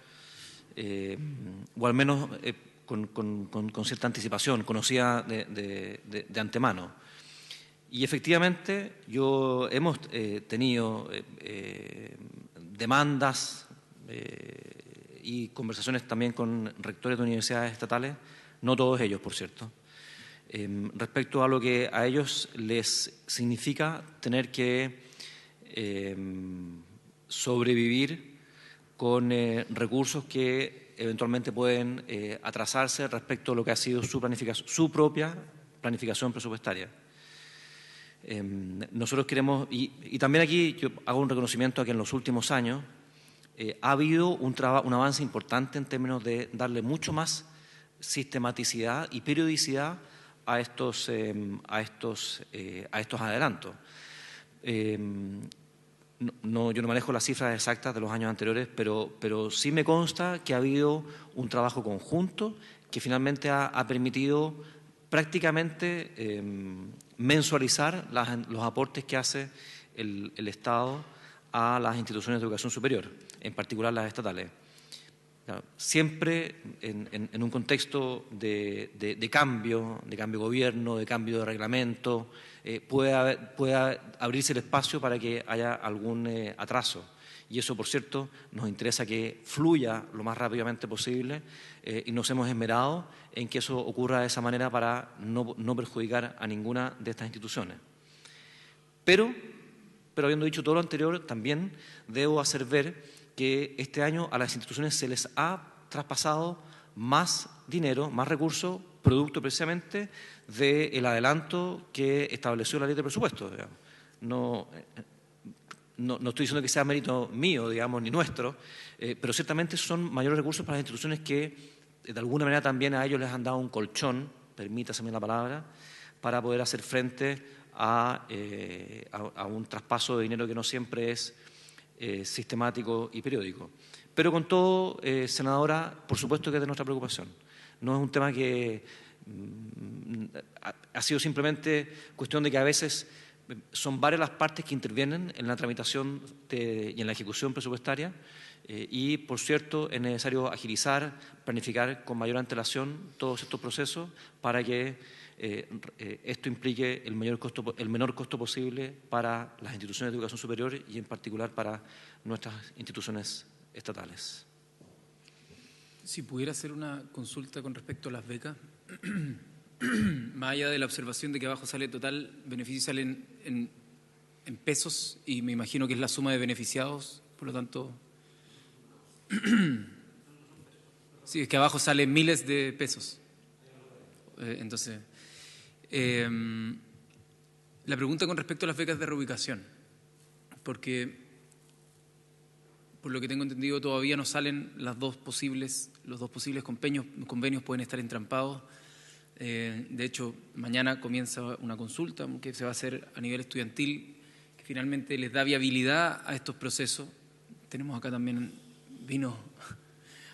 o al menos con cierta anticipación, conocida de antemano. Y efectivamente hemos tenido demandas y conversaciones también con rectores de universidades estatales, no todos ellos, por cierto, respecto a lo que a ellos les significa tener que sobrevivir con recursos que eventualmente pueden atrasarse respecto a lo que ha sido su propia planificación presupuestaria. Nosotros queremos, y también aquí yo hago un reconocimiento a que en los últimos años ha habido un avance importante en términos de darle mucho más sistematicidad y periodicidad a estos adelantos. Yo no manejo las cifras exactas de los años anteriores, pero sí me consta que ha habido un trabajo conjunto que finalmente ha permitido prácticamente mensualizar los aportes que hace el Estado a las instituciones de educación superior, en particular las estatales. Siempre en un contexto de cambio de gobierno, de cambio de reglamento, puede abrirse el espacio para que haya algún atraso. Y eso, por cierto, nos interesa que fluya lo más rápidamente posible y nos hemos esmerado en que eso ocurra de esa manera para no perjudicar a ninguna de estas instituciones. Pero habiendo dicho todo lo anterior, también debo hacer ver que este año a las instituciones se les ha traspasado más dinero, más recursos, producto precisamente del adelanto que estableció la ley de presupuestos. No estoy diciendo que sea mérito mío, digamos, ni nuestro, pero ciertamente son mayores recursos para las instituciones que de alguna manera también a ellos les han dado un colchón, permítaseme la palabra, para poder hacer frente a un traspaso de dinero que no siempre es sistemático y periódico. Pero con todo, senadora, por supuesto que es de nuestra preocupación. No es un tema que ha sido simplemente cuestión de que a veces son varias las partes que intervienen en la tramitación y en la ejecución presupuestaria y, por cierto, es necesario agilizar, planificar con mayor antelación todos estos procesos para que esto implique el menor costo posible para las instituciones de educación superior y, en particular, para nuestras instituciones estatales. Si pudiera hacer una consulta con respecto a las becas, más allá de la observación de que abajo sale total, beneficios salen en pesos y me imagino que es la suma de beneficiados, por lo tanto, sí, es que abajo salen miles de pesos. Entonces, la pregunta con respecto a las becas de reubicación, porque por lo que tengo entendido todavía no salen los dos posibles convenios pueden estar entrampados. De hecho, mañana comienza una consulta que se va a hacer a nivel estudiantil, que finalmente les da viabilidad a estos procesos. Tenemos acá también,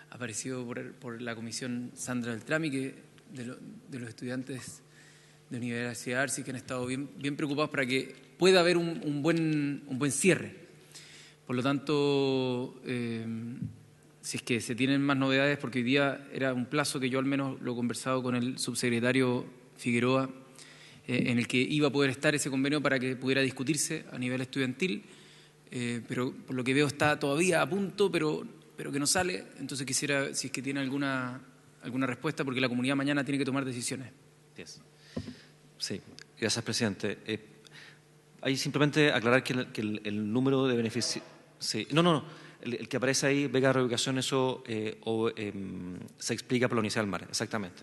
aparecido por la comisión Sandra Beltrami, que de los estudiantes de Universidad Arcis que han estado bien preocupados para que pueda haber un buen cierre. Por lo tanto, si es que se tienen más novedades, porque hoy día era un plazo que yo al menos lo he conversado con el subsecretario Figueroa, en el que iba a poder estar ese convenio para que pudiera discutirse a nivel estudiantil, pero por lo que veo está todavía a punto, pero que no sale. Entonces quisiera, si es que tiene alguna respuesta, porque la comunidad mañana tiene que tomar decisiones. Sí, gracias, presidente. Ahí simplemente aclarar que el número de beneficios... Sí, no. El que aparece ahí, beca de reubicación, eso se explica por la Universidad del Mar, exactamente.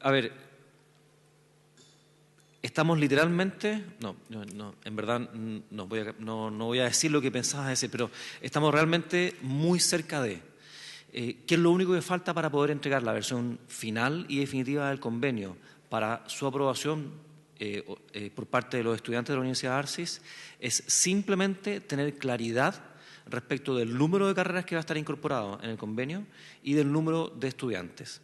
A ver, estamos literalmente... No, en verdad no voy a decir lo que pensabas decir, pero estamos realmente muy cerca de... ¿Qué es lo único que falta para poder entregar la versión final y definitiva del convenio para su aprobación por parte de los estudiantes de la Universidad de Arcis? Es simplemente tener claridad respecto del número de carreras que va a estar incorporado en el convenio y del número de estudiantes.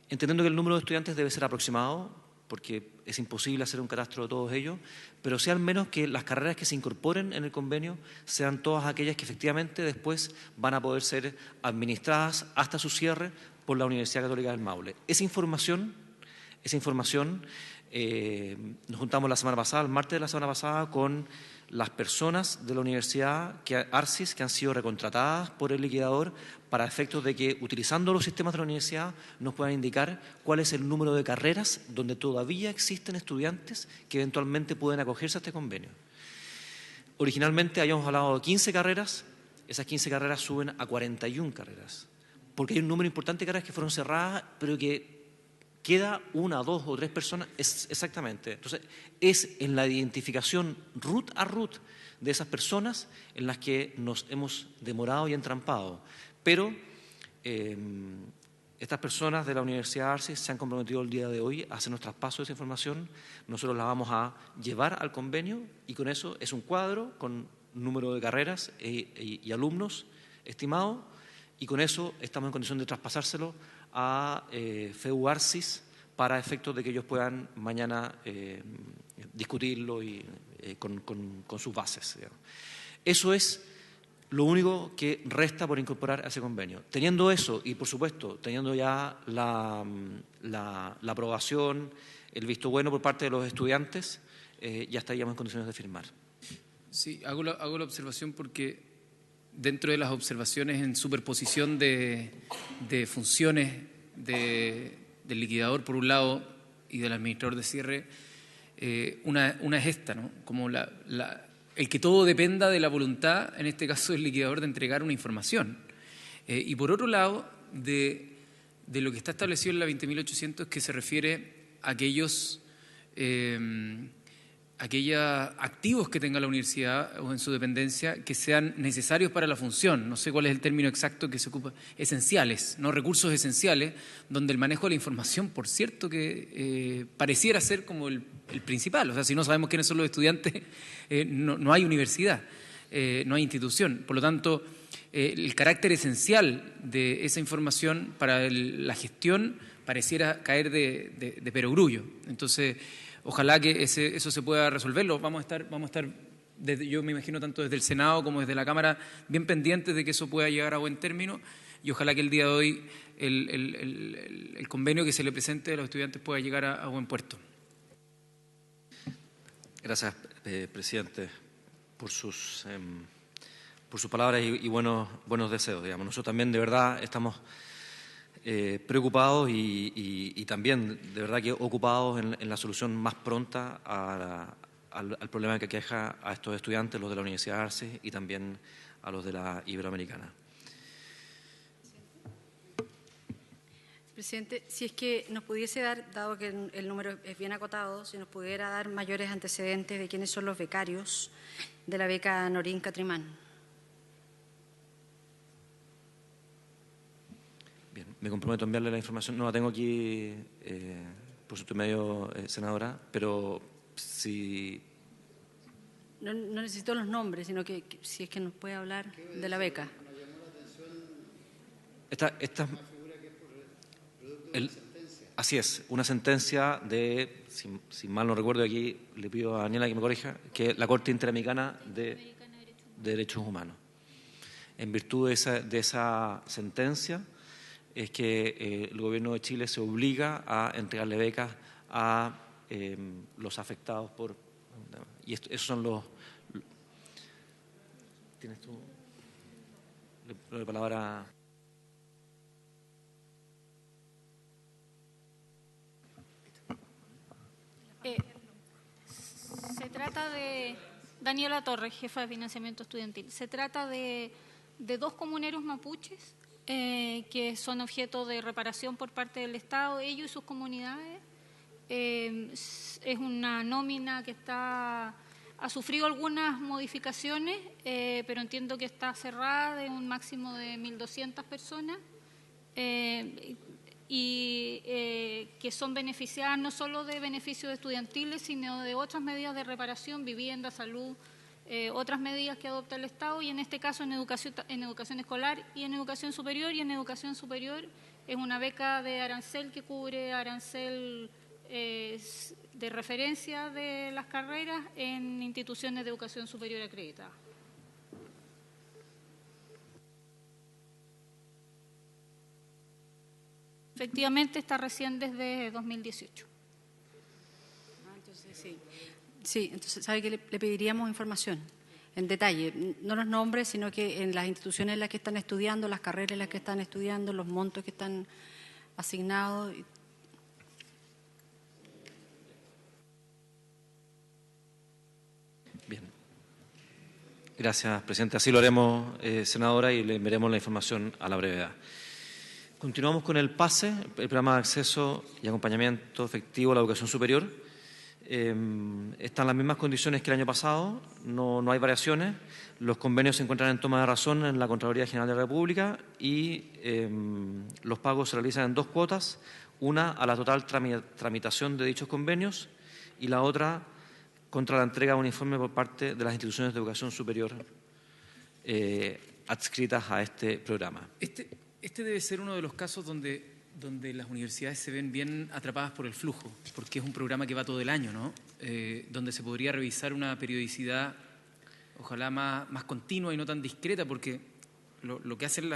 Entendiendo que el número de estudiantes debe ser aproximado, porque es imposible hacer un catastro de todos ellos, pero sea al menos que las carreras que se incorporen en el convenio sean todas aquellas que efectivamente después van a poder ser administradas hasta su cierre por la Universidad Católica del Maule. Esa información nos juntamos la semana pasada, el martes de la semana pasada, con las personas de la Universidad Arcis que han sido recontratadas por el liquidador para efectos de que, utilizando los sistemas de la universidad, nos puedan indicar cuál es el número de carreras donde todavía existen estudiantes que eventualmente pueden acogerse a este convenio. Originalmente habíamos hablado de 15 carreras, esas 15 carreras suben a 41 carreras, porque hay un número importante de carreras que fueron cerradas, pero que queda 1, 2 o 3 personas, exactamente. Entonces, es en la identificación root a root de esas personas en las que nos hemos demorado y entrampado. Pero estas personas de la Universidad Arcis se han comprometido el día de hoy a hacernos traspaso de esa información. Nosotros la vamos a llevar al convenio y con eso es un cuadro con número de carreras y alumnos estimados, y con eso estamos en condición de traspasárselo a FEU Arcis para efectos de que ellos puedan mañana discutirlo y, con sus bases, digamos. Eso es lo único que resta por incorporar a ese convenio. Teniendo eso y, por supuesto, teniendo ya la aprobación, el visto bueno por parte de los estudiantes, ya estaríamos en condiciones de firmar. Sí, hago la observación porque dentro de las observaciones en superposición de funciones del liquidador por un lado y del administrador de cierre, una es esta, ¿no? Como el que todo dependa de la voluntad, en este caso del liquidador, de entregar una información. Y por otro lado, de lo que está establecido en la 20.800, que se refiere a aquellos activos que tenga la universidad o en su dependencia que sean necesarios para la función. No sé cuál es el término exacto que se ocupa. Esenciales, no recursos esenciales, donde el manejo de la información, por cierto, que pareciera ser como el principal. O sea, si no sabemos quiénes son los estudiantes, no hay universidad, no hay institución. Por lo tanto, el carácter esencial de esa información para la gestión pareciera caer de perogrullo. Entonces, ojalá que eso se pueda resolver. Vamos a estar yo me imagino tanto desde el Senado como desde la Cámara bien pendientes de que eso pueda llegar a buen término, y ojalá que el día de hoy el convenio que se le presente a los estudiantes pueda llegar a buen puerto. Gracias, presidente, por sus palabras y buenos deseos. Digamos. Nosotros también, de verdad, estamos preocupados y también, de verdad, que ocupados en la solución más pronta al problema que aqueja a estos estudiantes, los de la Universidad Arcis y también a los de la Iberoamericana. Presidente, si es que nos pudiese dar, dado que el número es bien acotado, si nos pudiera dar mayores antecedentes de quiénes son los becarios de la beca Norín Catrimán. Bien, me comprometo a enviarle la información. No la tengo aquí por su medio, senadora, pero si... No necesito los nombres, sino que si es que nos puede hablar de la beca. Así es, una sentencia de, si mal no recuerdo, aquí le pido a Daniela que me corrija, que la Corte Interamericana de Derechos Humanos. En virtud de esa sentencia es que el Gobierno de Chile se obliga a entregarle becas a los afectados por... Y esos son los... ¿Tienes tú la palabra? Daniela Torres, jefa de financiamiento estudiantil. Se trata de 2 comuneros mapuches que son objeto de reparación por parte del Estado, ellos y sus comunidades. Es una nómina que ha sufrido algunas modificaciones, pero entiendo que está cerrada de un máximo de 1.200 personas y que son beneficiadas no solo de beneficios estudiantiles, sino de otras medidas de reparación, vivienda, salud, otras medidas que adopta el Estado, y en este caso en educación escolar y en educación superior. Y en educación superior es una beca de arancel que cubre arancel de referencia de las carreras en instituciones de educación superior acreditadas. Efectivamente, está recién desde 2018. Entonces, sí, entonces, ¿sabe que le pediríamos información en detalle? No los nombres, sino que en las instituciones en las que están estudiando, las carreras en las que están estudiando, los montos que están asignados. Bien. Gracias, presidente. Así lo haremos, senadora, y le enviaremos la información a la brevedad. Continuamos con el PASE, el Programa de Acceso y Acompañamiento Efectivo a la Educación Superior. Están las mismas condiciones que el año pasado, no hay variaciones. Los convenios se encuentran en toma de razón en la Contraloría General de la República y los pagos se realizan en 2 cuotas, una a la total tramitación de dichos convenios y la otra contra la entrega de un informe por parte de las instituciones de educación superior adscritas a este programa. Este debe ser uno de los casos donde las universidades se ven bien atrapadas por el flujo, porque es un programa que va todo el año, ¿no? Donde se podría revisar una periodicidad, ojalá más continua y no tan discreta, porque lo que hacen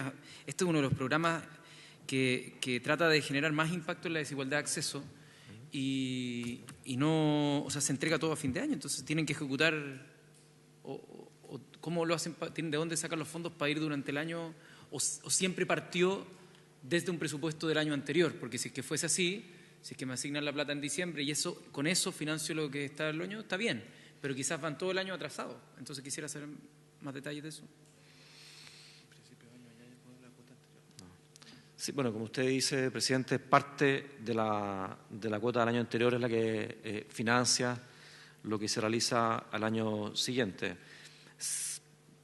este es uno de los programas que trata de generar más impacto en la desigualdad de acceso y no, o sea, se entrega todo a fin de año, entonces tienen que ejecutar, o ¿cómo lo hacen? ¿De dónde sacan los fondos para ir durante el año? ¿O siempre partió desde un presupuesto del año anterior? Porque si es que fuese así, si es que me asignan la plata en diciembre y con eso financio lo que está el año, está bien, pero quizás van todo el año atrasados. Entonces quisiera saber más detalles de eso. Sí, bueno, como usted dice, presidente, parte de la cuota del año anterior es la que financia lo que se realiza al año siguiente.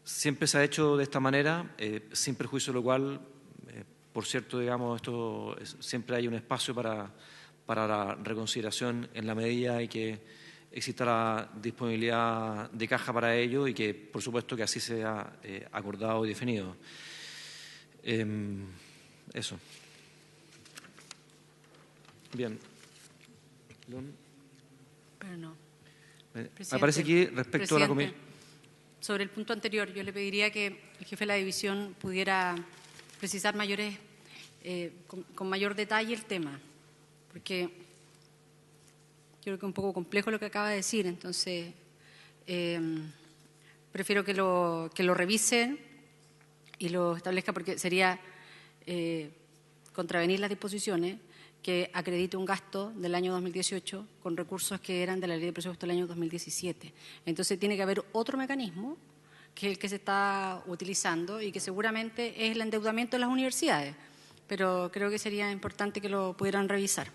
Siempre se ha hecho de esta manera, sin perjuicio de lo cual, por cierto, digamos, siempre hay un espacio para la reconsideración en la medida y que exista la disponibilidad de caja para ello y que, por supuesto, que así sea acordado y definido. Eso. Bien. Pero no. Me parece que respecto a la comisión. Sobre el punto anterior, yo le pediría que el jefe de la división pudiera precisar con mayor detalle el tema, porque creo que es un poco complejo lo que acaba de decir, entonces prefiero que lo revisen y lo establezca, porque sería contravenir las disposiciones que acredite un gasto del año 2018 con recursos que eran de la ley de presupuesto del año 2017. Entonces tiene que haber otro mecanismo que es el que se está utilizando y que seguramente es el endeudamiento de las universidades, pero creo que sería importante que lo pudieran revisar.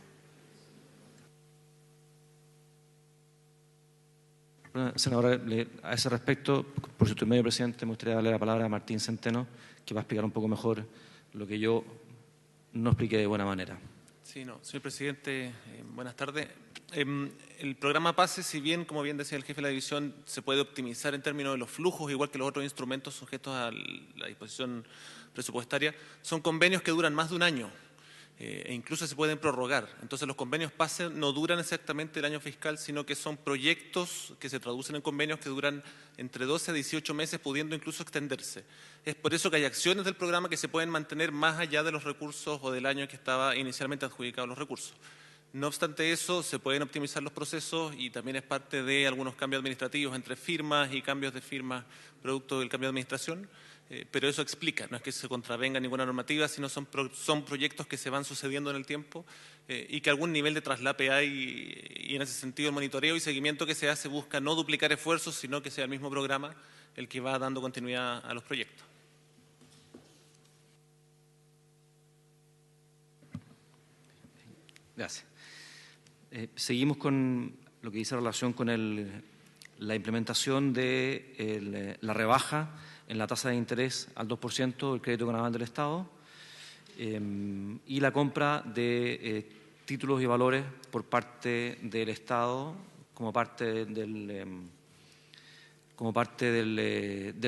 Senadora, a ese respecto, por su intermedio, presidente, me gustaría darle la palabra a Martín Centeno, que va a explicar un poco mejor lo que yo no expliqué de buena manera. Sí, no, señor presidente, buenas tardes. El programa PASE, si bien, como bien decía el jefe de la división, se puede optimizar en términos de los flujos, igual que los otros instrumentos sujetos a la disposición presupuestaria, son convenios que duran más de un año e incluso se pueden prorrogar. Entonces los convenios PASE no duran exactamente el año fiscal, sino que son proyectos que se traducen en convenios que duran entre 12 a 18 meses, pudiendo incluso extenderse. Es por eso que hay acciones del programa que se pueden mantener más allá de los recursos o del año que estaba inicialmente adjudicados los recursos. No obstante eso, se pueden optimizar los procesos y también es parte de algunos cambios administrativos entre firmas y cambios de firmas producto del cambio de administración. pero eso explica, no es que se contravenga ninguna normativa, sino son proyectos que se van sucediendo en el tiempo y que algún nivel de traslape hay, y en ese sentido el monitoreo y seguimiento que se hace busca no duplicar esfuerzos, sino que sea el mismo programa el que va dando continuidad a los proyectos. Gracias. Seguimos con lo que dice relación con la implementación de la rebaja en la tasa de interés al 2% del crédito naval del Estado y la compra de títulos y valores por parte del Estado como parte del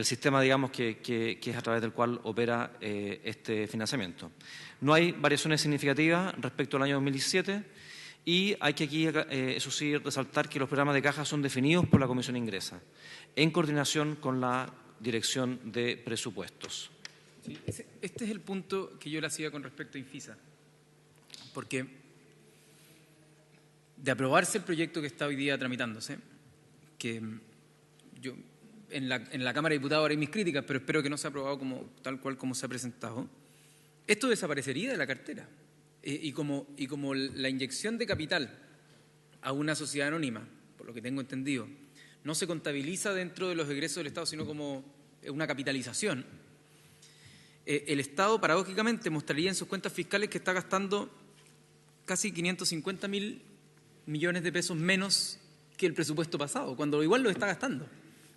sistema, digamos, que es a través del cual opera este financiamiento. No hay variaciones significativas respecto al año 2017 y hay que aquí, eso sí, resaltar que los programas de caja son definidos por la Comisión Ingresa en coordinación con la Dirección de Presupuestos. Sí, este es el punto que yo le hacía con respecto a Infisa, porque de aprobarse el proyecto que está hoy día tramitándose, que yo en la Cámara de Diputados haré mis críticas, pero espero que no sea aprobado tal cual como se ha presentado, esto desaparecería de la cartera. Y como la inyección de capital a una sociedad anónima, por lo que tengo entendido, no se contabiliza dentro de los egresos del Estado, sino como una capitalización, el Estado paradójicamente mostraría en sus cuentas fiscales que está gastando casi 550.000 millones de pesos menos que el presupuesto pasado, cuando igual lo está gastando.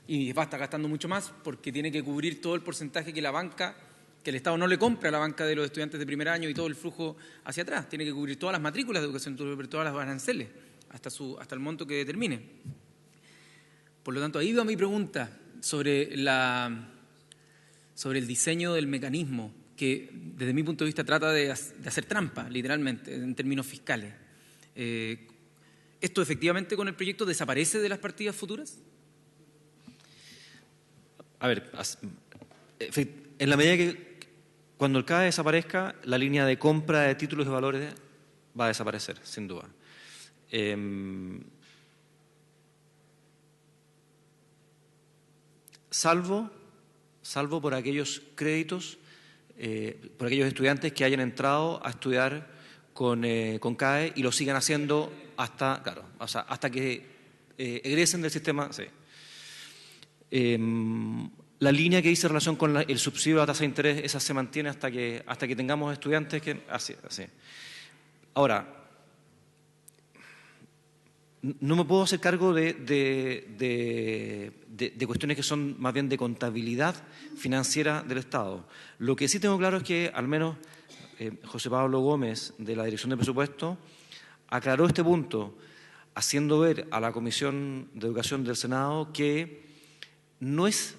Y va a estar gastando mucho más porque tiene que cubrir todo el porcentaje que el Estado no le compra a la banca de los estudiantes de primer año y todo el flujo hacia atrás. Tiene que cubrir todas las matrículas de educación, todas las aranceles, hasta el monto que determine. Por lo tanto, ahí va mi pregunta sobre el diseño del mecanismo, que desde mi punto de vista trata de hacer trampa, literalmente, en términos fiscales. ¿Esto efectivamente con el proyecto desaparece de las partidas futuras? A ver, en la medida que cuando el CAE desaparezca, la línea de compra de títulos y valores va a desaparecer, sin duda. Salvo por aquellos créditos, por aquellos estudiantes que hayan entrado a estudiar con CAE y lo sigan haciendo hasta que egresen del sistema. Sí. La línea que dice relación con el subsidio a la tasa de interés, esa se mantiene hasta que tengamos estudiantes que... Así. Ahora, no me puedo hacer cargo de cuestiones que son más bien de contabilidad financiera del Estado. Lo que sí tengo claro es que al menos José Pablo Gómez, de la Dirección de Presupuesto, aclaró este punto, haciendo ver a la Comisión de Educación del Senado que no es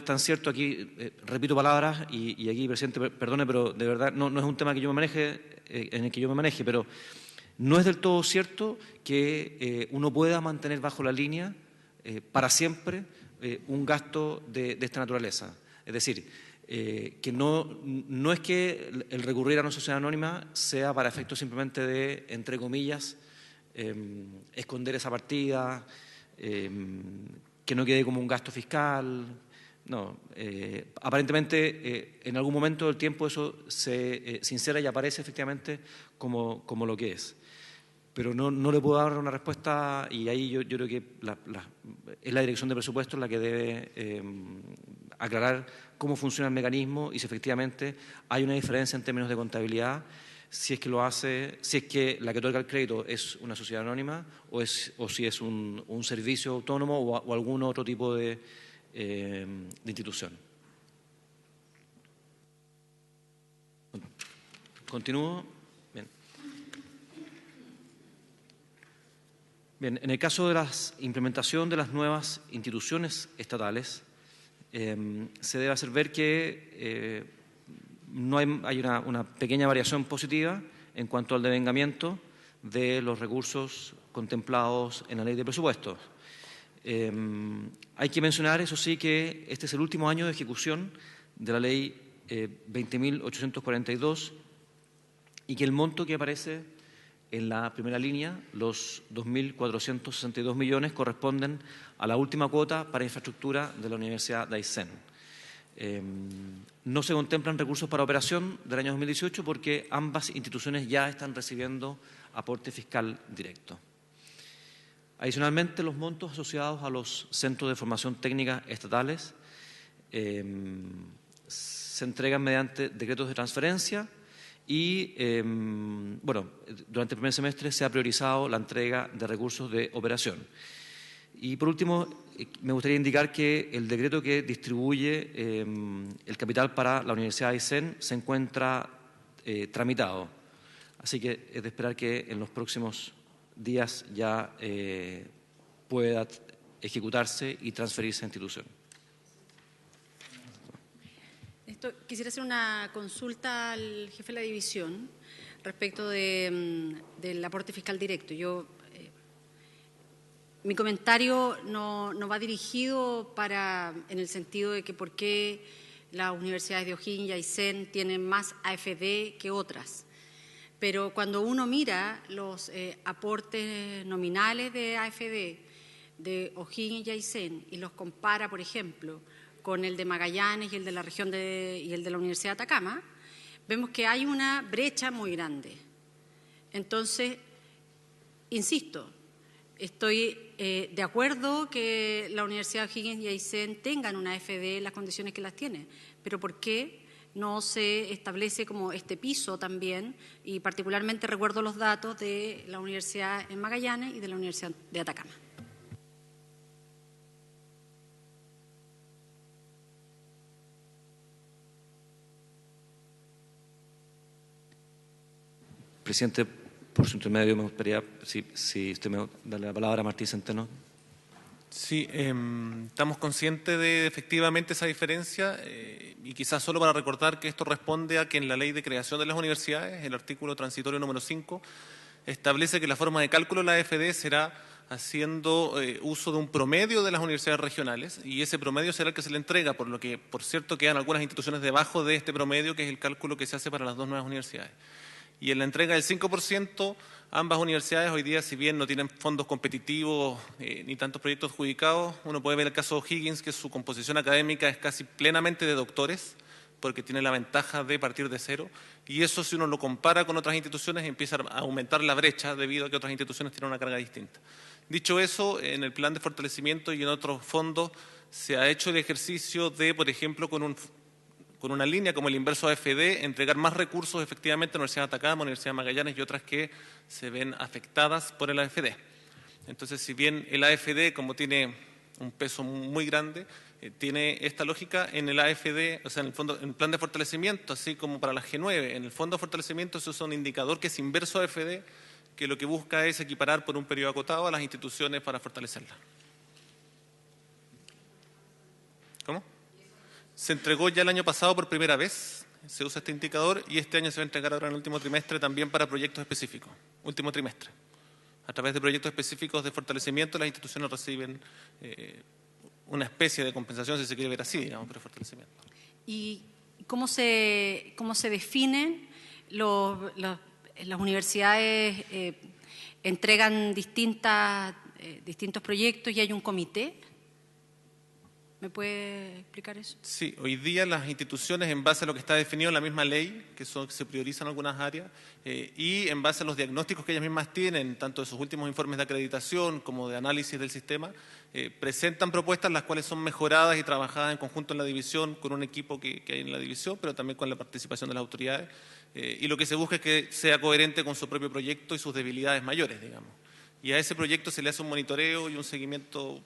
tan cierto aquí, repito palabras, y aquí, presidente, perdone, pero de verdad no es un tema que yo me maneje, en el que yo me maneje, pero no es del todo cierto que uno pueda mantener bajo la línea para siempre un gasto de esta naturaleza. Es decir, que no es que el recurrir a una sociedad anónima sea para efectos simplemente de, entre comillas, esconder esa partida, que no quede como un gasto fiscal. No, aparentemente en algún momento del tiempo eso se sincera y aparece efectivamente como lo que es. Pero no le puedo dar una respuesta y ahí yo creo que es la Dirección de Presupuestos la que debe aclarar cómo funciona el mecanismo y si efectivamente hay una diferencia en términos de contabilidad, si es que la que otorga el crédito es una sociedad anónima o si es un servicio autónomo o algún otro tipo de institución. ¿Continúo? Bien, en el caso de la implementación de las nuevas instituciones estatales, se debe hacer ver que hay una pequeña variación positiva en cuanto al devengamiento de los recursos contemplados en la Ley de Presupuestos. Hay que mencionar, eso sí, que este es el último año de ejecución de la Ley 20.842 y que el monto que aparece En la primera línea, los 2.462 millones corresponden a la última cuota para infraestructura de la Universidad de Aysén. No se contemplan recursos para operación del año 2018 porque ambas instituciones ya están recibiendo aporte fiscal directo. Adicionalmente, los montos asociados a los centros de formación técnica estatales se entregan mediante decretos de transferencia y, durante el primer semestre se ha priorizado la entrega de recursos de operación. Y, por último, me gustaría indicar que el decreto que distribuye el capital para la Universidad de Aysén se encuentra tramitado. Así que es de esperar que en los próximos días ya pueda ejecutarse y transferirse a institución. Quisiera hacer una consulta al jefe de la división respecto del aporte fiscal directo. Mi comentario no va dirigido en el sentido de que por qué las universidades de O'Higgins y Aysén tienen más AFD que otras. Pero cuando uno mira los aportes nominales de AFD de O'Higgins y Aysén y los compara, por ejemplo, con el de Magallanes y el de la región y el de la Universidad de Atacama, vemos que hay una brecha muy grande. Entonces, insisto, estoy de acuerdo que la Universidad de O'Higgins y Aysén tengan una AFD en las condiciones que las tiene, pero ¿por qué no se establece como este piso también? Y particularmente recuerdo los datos de la Universidad en Magallanes y de la Universidad de Atacama. Presidente, por su intermedio, me gustaría, si usted me da la palabra a Martín Centeno. Sí, estamos conscientes de efectivamente esa diferencia y quizás solo para recordar que esto responde a que en la Ley de Creación de las Universidades, el artículo transitorio número 5, establece que la forma de cálculo de la AFD será haciendo uso de un promedio de las universidades regionales y ese promedio será el que se le entrega, por lo que, por cierto, quedan algunas instituciones debajo de este promedio, que es el cálculo que se hace para las dos nuevas universidades. Y en la entrega del 5%, ambas universidades hoy día, si bien no tienen fondos competitivos ni tantos proyectos adjudicados, uno puede ver el caso de O'Higgins, que su composición académica es casi plenamente de doctores, porque tiene la ventaja de partir de cero, y eso, si uno lo compara con otras instituciones, empieza a aumentar la brecha debido a que otras instituciones tienen una carga distinta. Dicho eso, en el plan de fortalecimiento y en otros fondos se ha hecho el ejercicio de, por ejemplo, con una línea como el inverso AFD, entregar más recursos efectivamente a la Universidad de Atacama, Universidad de Magallanes y otras que se ven afectadas por el AFD. Entonces, si bien el AFD, como tiene un peso muy grande, tiene esta lógica en el AFD, o sea, en el plan de fortalecimiento, así como para la G9, en el fondo de fortalecimiento se usa un indicador que es inverso a AFD, que lo que busca es equiparar por un periodo acotado a las instituciones para fortalecerlas. ¿Cómo? Se entregó ya el año pasado por primera vez, se usa este indicador y este año se va a entregar ahora en el último trimestre también para proyectos específicos, último trimestre. A través de proyectos específicos de fortalecimiento las instituciones reciben una especie de compensación, si se quiere ver así, digamos, por el fortalecimiento. ¿Y cómo se definen las universidades? ¿Entregan distintos proyectos y hay un comité? ¿Me puede explicar eso? Sí, hoy día las instituciones, en base a lo que está definido en la misma ley, que se priorizan algunas áreas, y en base a los diagnósticos que ellas mismas tienen, tanto de sus últimos informes de acreditación como de análisis del sistema, presentan propuestas las cuales son mejoradas y trabajadas en conjunto en la división, con un equipo que hay en la división, pero también con la participación de las autoridades, y lo que se busca es que sea coherente con su propio proyecto y sus debilidades mayores, digamos. Y a ese proyecto se le hace un monitoreo y un seguimiento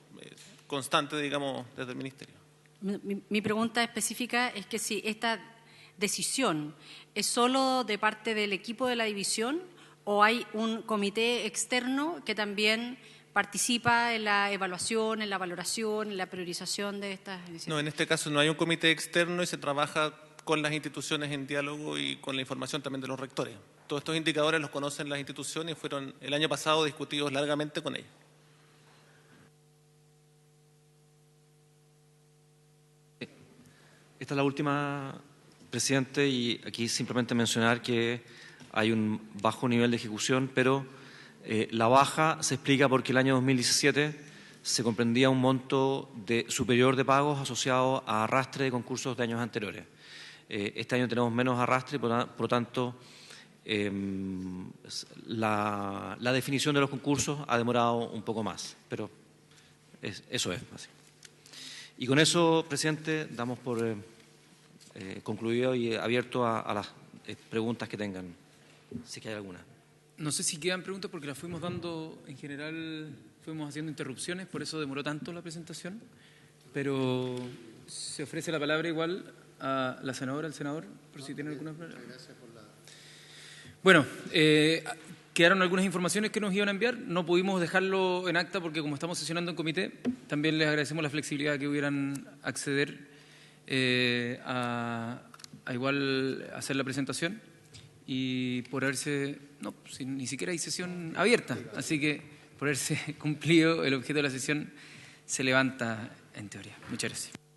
constante, digamos, desde el Ministerio. Mi pregunta específica es que si esta decisión es solo de parte del equipo de la división o hay un comité externo que también participa en la evaluación, en la valoración, en la priorización de estas iniciativas. No, en este caso no hay un comité externo y se trabaja con las instituciones en diálogo y con la información también de los rectores. Todos estos indicadores los conocen las instituciones y fueron el año pasado discutidos largamente con ellos. Esta es la última, presidente, y aquí simplemente mencionar que hay un bajo nivel de ejecución, pero la baja se explica porque el año 2017 se comprendía un monto superior de pagos asociado a arrastre de concursos de años anteriores. Este año tenemos menos arrastre y, por lo tanto, la definición de los concursos ha demorado un poco más, pero eso es así. Y con eso, presidente, damos por concluido y abierto a las preguntas que tengan, si que hay alguna. No sé si quedan preguntas porque las fuimos dando, en general fuimos haciendo interrupciones, por eso demoró tanto la presentación, pero se ofrece la palabra igual a la senadora, al senador, por si tienen alguna pregunta. Bueno, quedaron algunas informaciones que nos iban a enviar, no pudimos dejarlo en acta porque como estamos sesionando en comité, también les agradecemos la flexibilidad que hubieran acceder a igual hacer la presentación y por haberse, no, ni siquiera hay sesión abierta, así que por haberse cumplido el objeto de la sesión se levanta en teoría. Muchas gracias.